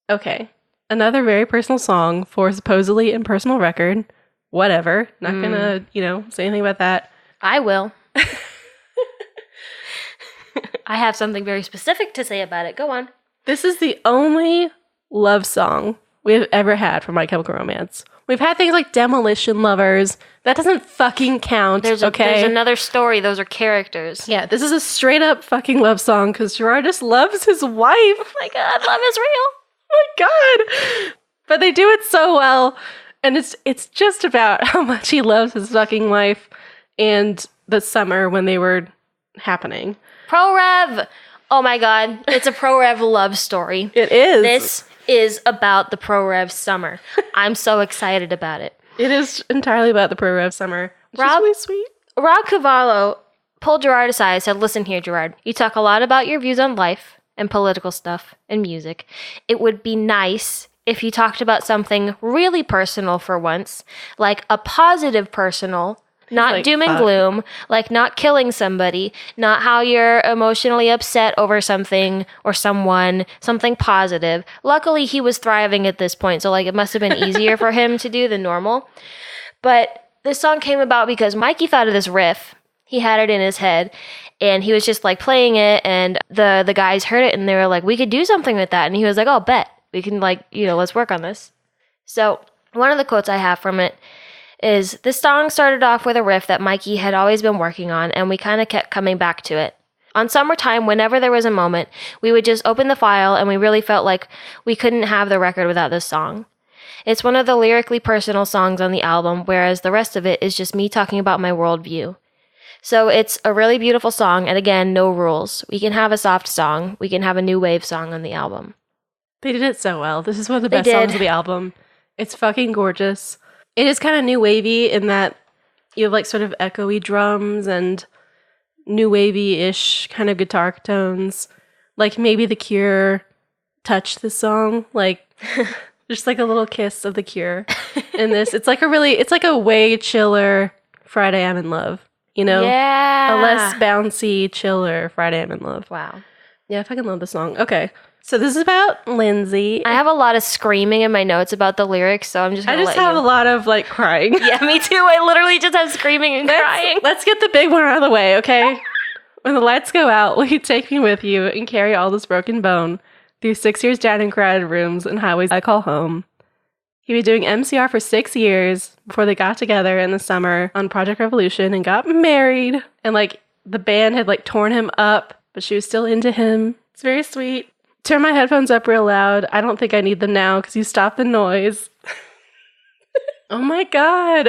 Okay. Another very personal song for supposedly impersonal record. Whatever. Not gonna, say anything about that. I will. I have something very specific to say about it. Go on. This is the only love song we've ever had from My Chemical Romance. We've had things like Demolition Lovers. That doesn't fucking count, There's another story. Those are characters. Yeah, this is a straight up fucking love song because Gerard just loves his wife. Oh my god, love is real. Oh my god. But they do it so well. And it's just about how much he loves his fucking wife and the summer when they were happening. Pro Rev. Oh my god, it's a Pro Rev love story. It is. This is about the Pro Rev summer. I'm so excited about it. It is entirely about the Pro Rev summer. Which is really sweet. Rob Cavallo pulled Gerard aside and said, "Listen here, Gerard. You talk a lot about your views on life and political stuff and music. It would be nice if you talked about something really personal for once, like a positive personal, not like, doom and gloom, like not killing somebody, not how you're emotionally upset over something or someone, something positive." Luckily, he was thriving at this point, so like it must have been easier for him to do than normal. But this song came about because Mikey thought of this riff. He had it in his head, and he was just like playing it, and the guys heard it, and they were like, "We could do something with that." And he was like, "Oh, bet. We can let's work on this." So one of the quotes I have from it is, "This song started off with a riff that Mikey had always been working on, and we kind of kept coming back to it. On summertime, whenever there was a moment, we would just open the file, and we really felt like we couldn't have the record without this song. It's one of the lyrically personal songs on the album, whereas the rest of it is just me talking about my worldview. So it's a really beautiful song, and again, no rules. We can have a soft song. We can have a new wave song on the album." They did it so well. This is one of the best songs of the album. It's fucking gorgeous. It is kind of new wavy in that you have like sort of echoey drums and new wavy-ish kind of guitar tones. Like maybe The Cure touched this song. Like just like a little kiss of The Cure in this. It's like a way chiller Friday I'm in Love. Yeah. A less bouncy, chiller Friday I'm in Love. Wow. Yeah, I fucking love this song. Okay. So this is about Lindsay. I have a lot of screaming in my notes about the lyrics, so I'm just going to let you. I just have a lot of like crying. Yeah, me too. I literally just have screaming and crying. Let's get the big one out of the way, okay? When the lights go out, will you take me with you and carry all this broken bone through 6 years down in crowded rooms and highways I call home? He was doing MCR for 6 years before they got together in the summer on Project Revolution and got married. And like the band had like torn him up, but she was still into him. It's very sweet. Turn my headphones up real loud. I don't think I need them now because you stopped the noise. Oh my god.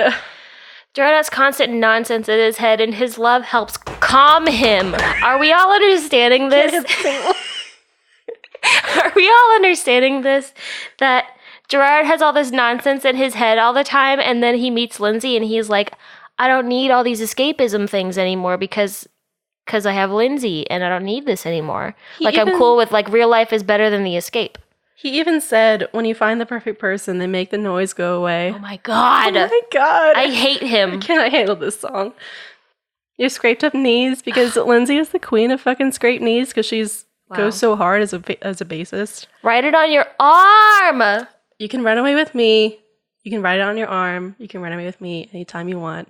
Gerard has constant nonsense in his head, and his love helps calm him. Are we all understanding this? Are we all understanding this? That Gerard has all this nonsense in his head all the time, and then he meets Lindsay, and he's like, "I don't need all these escapism things anymore because I have Lindsay, and I don't need this anymore. I'm cool with, like, real life is better than the escape." He even said, when you find the perfect person, they make the noise go away. Oh my god. Oh my god. I hate I him. cannot handle this song. Your scraped up knees, because Lindsay is the queen of fucking scraped knees because she's goes so hard as a bassist. Write it on your arm. You can run away with me. You can write it on your arm. You can run away with me anytime you want.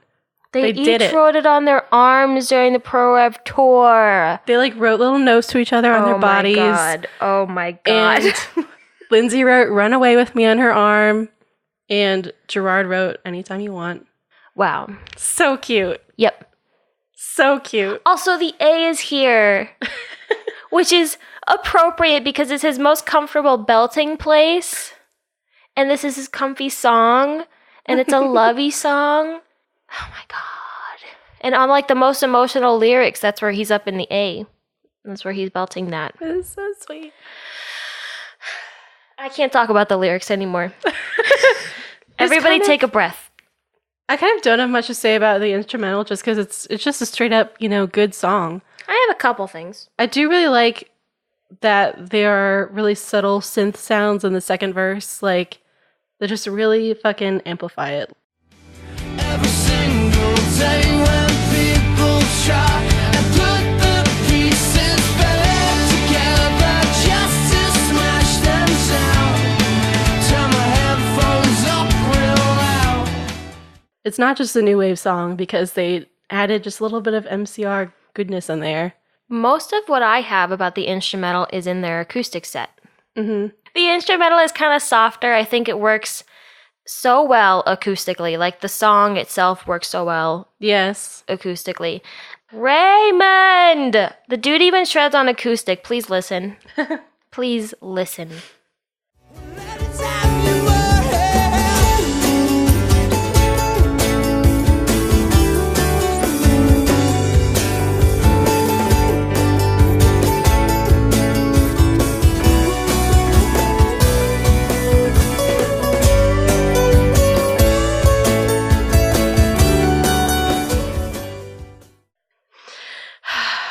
They did each it. wrote it on their arms during the Pro Rev tour. They like wrote little notes to each other on their bodies. Oh my god. And Lindsay wrote "Run Away with Me" on her arm, and Gerard wrote "Anytime You Want." Wow. So cute. Yep. So cute. Also, the A is here, which is appropriate because it's his most comfortable belting place, and this is his comfy song, and it's a lovey song. Oh my god. And on like the most emotional lyrics, that's where he's up in the A. That's where he's belting that. It's so sweet. I can't talk about the lyrics anymore. Everybody take a breath. I kind of don't have much to say about the instrumental just because it's just a straight up, good song. I have a couple things. I do really like that there are really subtle synth sounds in the second verse. Like, they just really fucking amplify it. Every single day when people try and put the pieces back together just to smash them down, turn my headphones up real loud. It's not just a new wave song because they added just a little bit of MCR goodness in there. Most of what I have about the instrumental is in their acoustic set. Mm-hmm. The instrumental is kind of softer. I think it works so well acoustically. Like the song itself works so well Yes. acoustically. Raymond! The dude even shreds on acoustic. Please listen. Please listen. Anytime you want.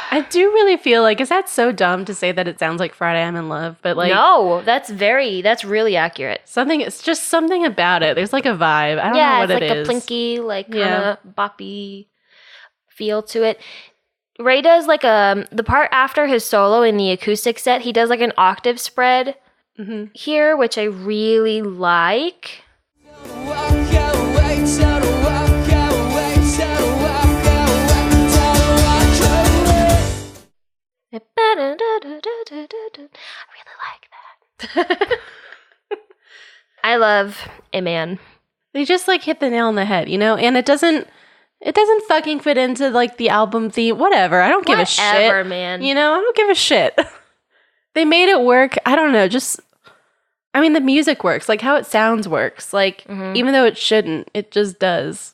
I do really feel like, is that so dumb to say that it sounds like Friday I'm in Love? But like, No, that's really accurate. it's just something about it. There's like a vibe. I don't know what it's it like is. a plinky, like kind Yeah. of boppy feel to it. Ray does like the part after his solo in the acoustic set, he does like an octave spread here, which I really like. Walk away, tell her walk away, tell her walk away, tell her walk away. I really like that. I love a man. They just like hit the nail on the head, and it doesn't fucking fit into like the album theme. Whatever. I don't give a shit. Whatever, man. I don't give a shit. They made it work. I don't know. The music works. Like how it sounds works. Like even though it shouldn't, it just does.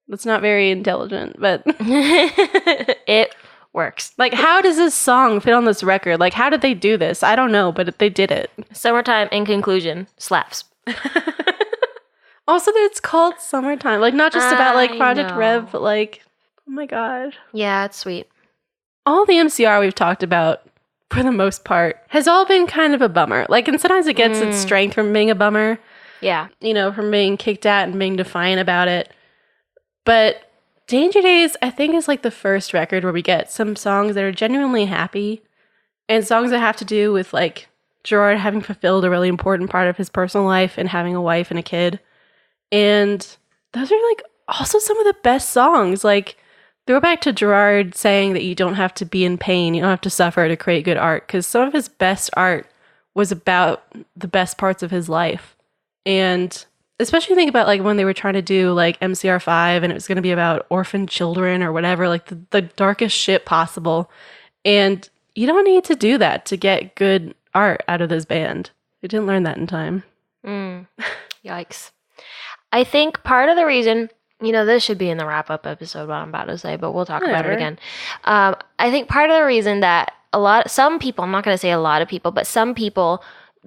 It's not very intelligent, but It works. like how does this song fit on this record? Like how did they do this? I don't know, but they did it. Summertime, in conclusion, slaps. Also that it's called Summertime. Like not just about like I Project know. Rev, but like, oh my god. Yeah, it's sweet. All the MCR we've talked about, for the most part, has all been kind of a bummer. Like, and sometimes it gets its strength from being a bummer, Yeah. from being kicked at and being defiant about it. But Danger Days, I think, is like the first record where we get some songs that are genuinely happy and songs that have to do with like Gerard having fulfilled a really important part of his personal life and having a wife and a kid. And those are like also some of the best songs. Like, throwback to Gerard saying that you don't have to be in pain, you don't have to suffer to create good art, because some of his best art was about the best parts of his life. And especially think about like when they were trying to do like MCR5 and it was going to be about orphan children or whatever, like the darkest shit possible. And you don't need to do that to get good art out of this band. We didn't learn that in time. Yikes. I think part of the reason, this should be in the wrap-up episode, what I'm about to say, but we'll talk about it Whatever. again. I think part of the reason that some people, I'm not going to say a lot of people, but some people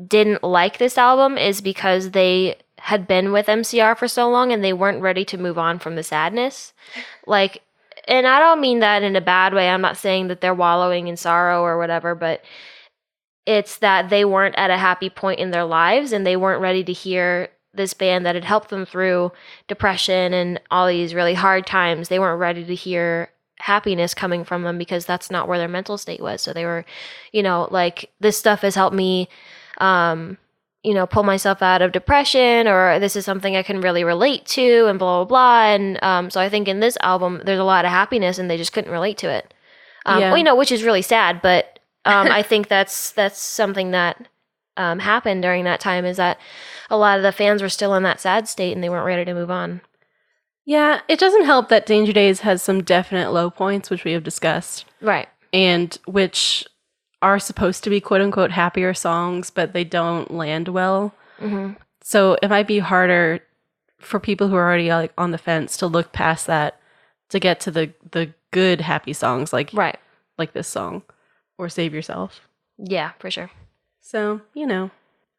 didn't like this album is because they had been with MCR for so long and they weren't ready to move on from the sadness. Like, and I don't mean that in a bad way. I'm not saying that they're wallowing in sorrow or whatever, but it's that they weren't at a happy point in their lives and they weren't ready to hear this band that had helped them through depression and all these really hard times. They weren't ready to hear happiness coming from them because that's not where their mental state was. So they were, like, this stuff has helped me, pull myself out of depression, or this is something I can really relate to, and blah, blah, blah. And so I think in this album, there's a lot of happiness and they just couldn't relate to it. Which is really sad, but I think that's something that happened during that time, is that a lot of the fans were still in that sad state and they weren't ready to move on. Yeah, it doesn't help that Danger Days has some definite low points, which we have discussed. Right. And which are supposed to be quote-unquote happier songs, but they don't land well. Mm-hmm. So it might be harder for people who are already like on the fence to look past that to get to the good happy songs like this song or Save Yourself. Yeah, for sure. So,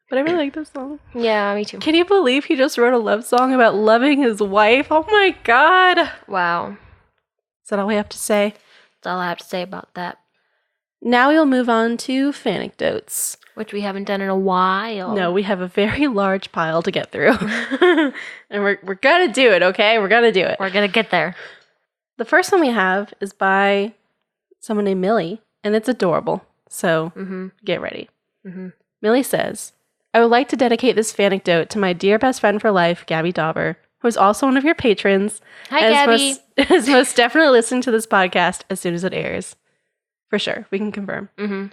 but I really like this song. Yeah, me too. Can you believe he just wrote a love song about loving his wife? Oh my God. Wow. Is that all we have to say? That's all I have to say about that. Now we'll move on to fanecdotes. Which we haven't done in a while. No, we have a very large pile to get through. And we're going to do it, okay? We're going to do it. We're going to get there. The first one we have is by someone named Millie, and it's adorable. So get ready. Mm-hmm. Millie says, I would like to dedicate this fanecdote to my dear best friend for life, Gabby Dauber, who is also one of your patrons. Hi, Gabby. Is most definitely listening to this podcast as soon as it airs. For sure. We can confirm. Mm-hmm.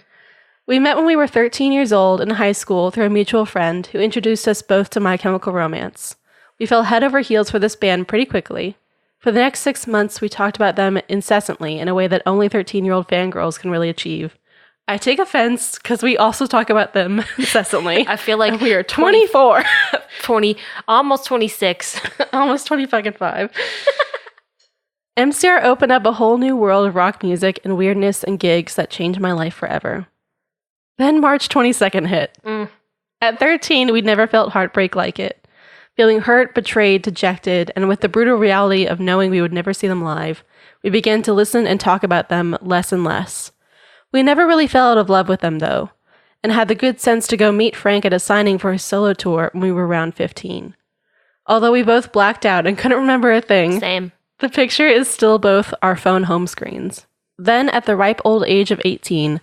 We met when we were 13 years old in high school through a mutual friend who introduced us both to My Chemical Romance. We fell head over heels for this band pretty quickly. For the next 6 months, we talked about them incessantly in a way that only 13-year-old fangirls can really achieve. I take offense because we also talk about them incessantly. I feel like we are 24. 20, almost 26. Almost 25. MCR opened up a whole new world of rock music and weirdness and gigs that changed my life forever. Then March 22nd hit. At 13, we'd never felt heartbreak like it. Feeling hurt, betrayed, dejected, and with the brutal reality of knowing we would never see them live, we began to listen and talk about them less and less. We never really fell out of love with them, though, and had the good sense to go meet Frank at a signing for his solo tour when we were around 15. Although we both blacked out and couldn't remember a thing, Same. The picture is still both our phone home screens. Then, at the ripe old age of 18,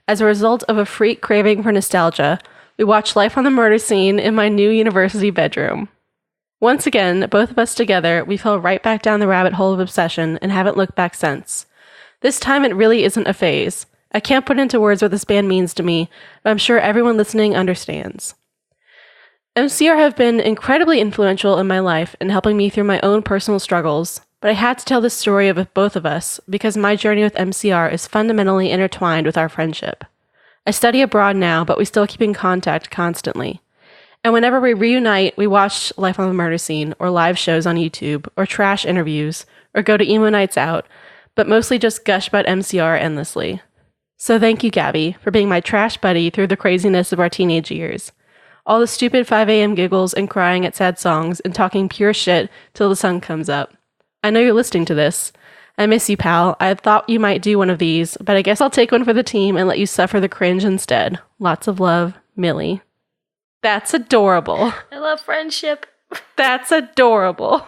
as a result of a freak craving for nostalgia, we watched Life on the Murder Scene in my new university bedroom. Once again, both of us together, we fell right back down the rabbit hole of obsession and haven't looked back since. This time it really isn't a phase. I can't put into words what this band means to me, but I'm sure everyone listening understands. MCR have been incredibly influential in my life in helping me through my own personal struggles, but I had to tell this story of both of us because my journey with MCR is fundamentally intertwined with our friendship. I study abroad now, but we still keep in contact constantly. And whenever we reunite, we watch Life on the Murder Scene, or live shows on YouTube, or trash interviews, or go to emo nights out, but mostly just gush about MCR endlessly. So thank you, Gabby, for being my trash buddy through the craziness of our teenage years. All the stupid 5 a.m. giggles and crying at sad songs and talking pure shit till the sun comes up. I know you're listening to this. I miss you, pal. I thought you might do one of these, but I guess I'll take one for the team and let you suffer the cringe instead. Lots of love, Millie. That's adorable. I love friendship. That's adorable.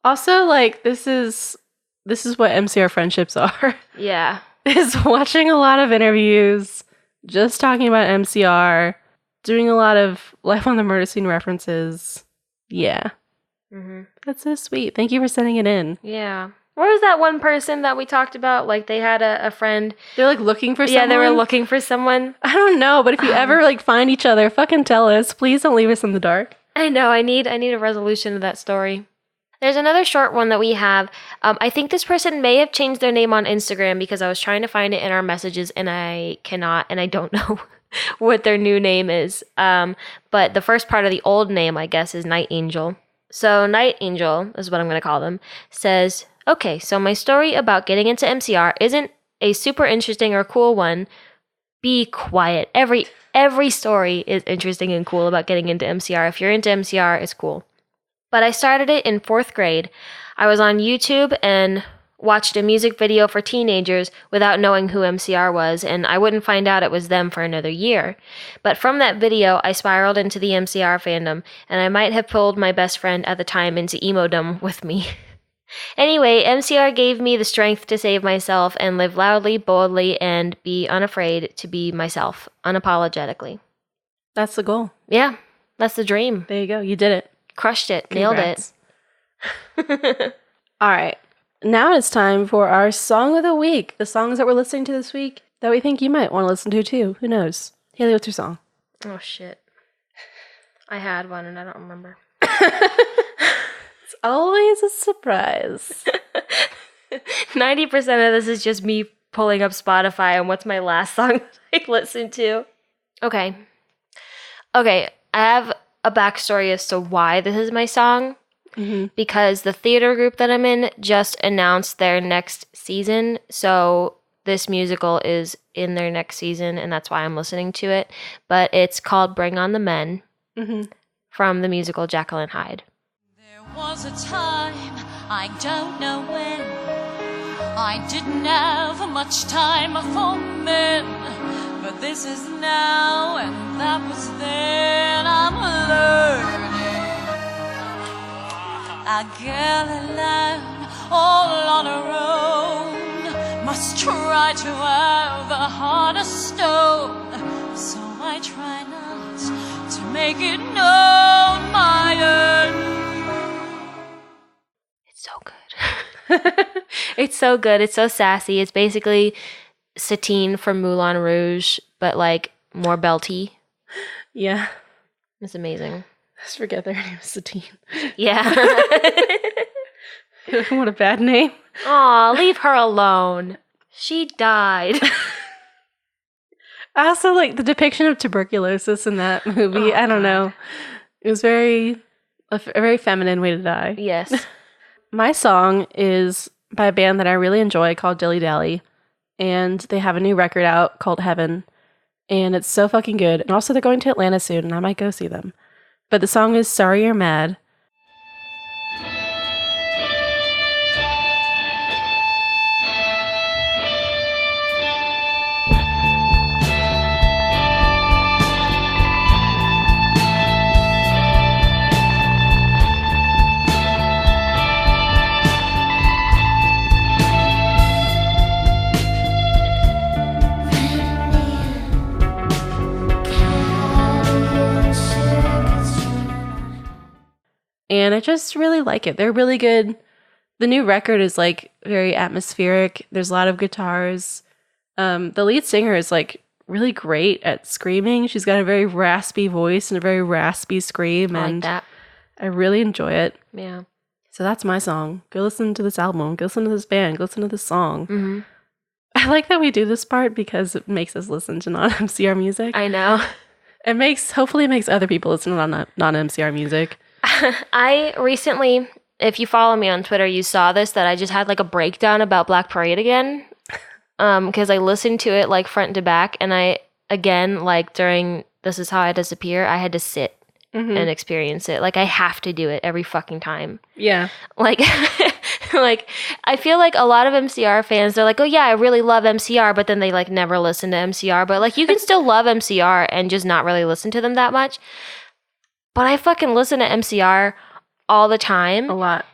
Also, like, this is what MCR friendships are. Yeah. Is watching a lot of interviews, just talking about MCR, doing a lot of Life on the Murder Scene references. Yeah. Mm-hmm. That's so sweet. Thank you for sending it in. Yeah. Where was that one person that we talked about? Like, they had a friend. They're, like, looking for someone? Yeah, they were looking for someone. I don't know, but if you ever, like, find each other, fucking tell us. Please don't leave us in the dark. I know. I need a resolution to that story. There's another short one that we have. I think this person may have changed their name on Instagram because I was trying to find it in our messages and I cannot, and I don't know what their new name is. But the first part of the old name, I guess, is Night Angel. So Night Angel is what I'm going to call them, says, okay, so my story about getting into MCR isn't a super interesting or cool one. Be quiet. Every story is interesting and cool about getting into MCR. If you're into MCR, it's cool. But I started it in 4th grade. I was on YouTube and watched a music video for teenagers without knowing who MCR was, and I wouldn't find out it was them for another year. But from that video, I spiraled into the MCR fandom, and I might have pulled my best friend at the time into emo-dom with me. Anyway, MCR gave me the strength to save myself and live loudly, boldly, and be unafraid to be myself, unapologetically. That's the goal. Yeah, that's the dream. There you go. You did it. Crushed it. Congrats. Nailed it. All right. Now it's time for our song of the week. The songs that we're listening to this week that we think you might want to listen to too. Who knows? Haley, what's your song? Oh, shit. I had one and I don't remember. It's always a surprise. 90% of this is just me pulling up Spotify and what's my last song that I listened to. Okay, I have a backstory as to why this is my song. Mm-hmm. Because the theater group that I'm in just announced their next season. So this musical is in their next season, and that's why I'm listening to it. But it's called Bring on the Men from the musical Jekyll and Hyde. There was a time, I don't know when, I didn't have much time for men. But this is now, and that was then. I'm learning. A girl alone, all on her own, must try to have a heart of stone. So I try not to make it known my own. It's so good. It's so good. It's so sassy. It's basically Satine from Moulin Rouge, but like more belty. Yeah. It's amazing. Just forget their name is Satine. Yeah. What a bad name. Aw, leave her alone. She died. I also like the depiction of tuberculosis in that movie. I don't know. It was a very feminine way to die. Yes. My song is by a band that I really enjoy called Dilly Dally. And they have a new record out called Heaven. And it's so fucking good. And also they're going to Atlanta soon, and I might go see them. But the song is Sorry You're Mad. And I just really like it. They're really good. The new record is like very atmospheric. There's a lot of guitars. The lead singer is like really great at screaming. She's got a very raspy voice and a very raspy scream. I And like that. I really enjoy it. Yeah. So that's my song. Go listen to this album. Go listen to this band. Go listen to this song. Mm-hmm. I like that we do this part because it makes us listen to non-MCR music. I know. Hopefully it makes other people listen to non-MCR music. I recently, if you follow me on Twitter, you saw this, that I just had like a breakdown about Black Parade again. Because I listened to it like front to back, and I, again, like during This Is How I Disappear, I had to sit and experience it. Like I have to do it every fucking time. Yeah. Like, like I feel like a lot of MCR fans, they're like, oh yeah, I really love MCR, but then they like never listen to MCR. But like you can still love MCR and just not really listen to them that much. But I fucking listen to MCR all the time. A lot.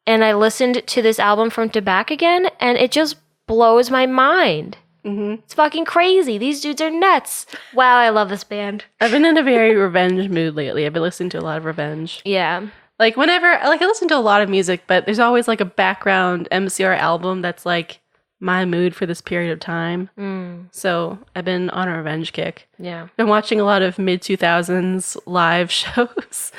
And I listened to this album front to back again, and it just blows my mind. Mm-hmm. It's fucking crazy. These dudes are nuts. Wow, I love this band. I've been in a very revenge mood lately. I've been listening to a lot of Revenge. Yeah. Like whenever, like I listen to a lot of music, but there's always like a background MCR album that's like my mood for this period of time. So I've been on a Revenge kick. Yeah. Been watching a lot of mid-2000s live shows.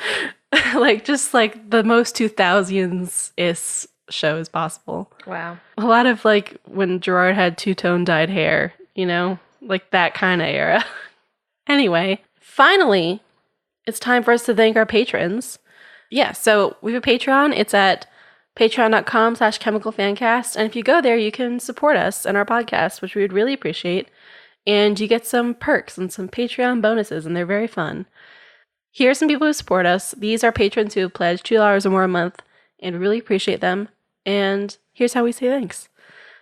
Like just like the most 2000s-ish shows possible. Wow. A lot of like when Gerard had two-tone dyed hair, you know, like that kind of era. Anyway, finally, it's time for us to thank our patrons. Yeah, so we have a Patreon. It's at patreon.com/chemicalfancast. And if you go there, you can support us and our podcast, which we would really appreciate. And you get some perks and some Patreon bonuses, and they're very fun. Here are some people who support us. These are patrons who have pledged $2 or more a month, and we really appreciate them. And here's how we say thanks.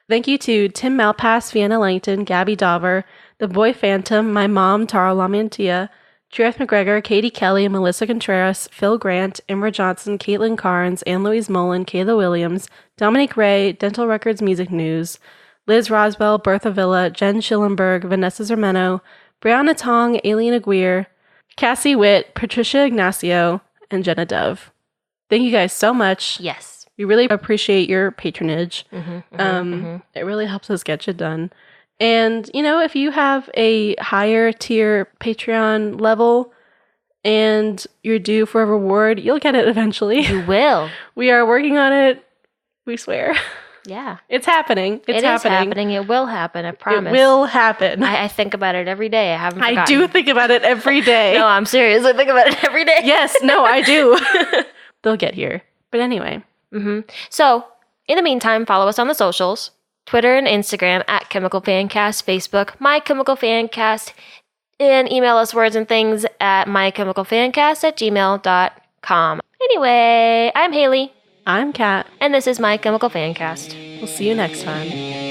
Thank you to Tim Malpass, Vienna Langton, Gabby Dauber, The Boy Phantom, my mom, Tara Lamantia, Trueth McGregor, Katie Kelly, Melissa Contreras, Phil Grant, Imra Johnson, Caitlin Carnes, Anne-Louise Mullen, Kayla Williams, Dominic Ray, Dental Records Music News, Liz Roswell, Bertha Villa, Jen Schillenberg, Vanessa Zermeno, Brianna Tong, Aileen Aguirre, Cassie Witt, Patricia Ignacio, and Jenna Dove. Thank you guys so much. Yes. We really appreciate your patronage. It really helps us get shit done. And, if you have a higher tier Patreon level and you're due for a reward, you'll get it eventually. You will. We are working on it. We swear. Yeah. It's happening. It's happening. It will happen. I promise. It will happen. I think about it every day. I haven't forgotten. I do think about it every day. No, I'm serious. I think about it every day. Yes. No, I do. They'll get here. But anyway. So, in the meantime, follow us on the socials. Twitter and Instagram at Chemical Fancast, Facebook, My Chemical Fancast, and email us words and things at mychemicalfancast@gmail.com. Anyway, I'm Haley. I'm Kat. And this is My Chemical Fancast. We'll see you next time.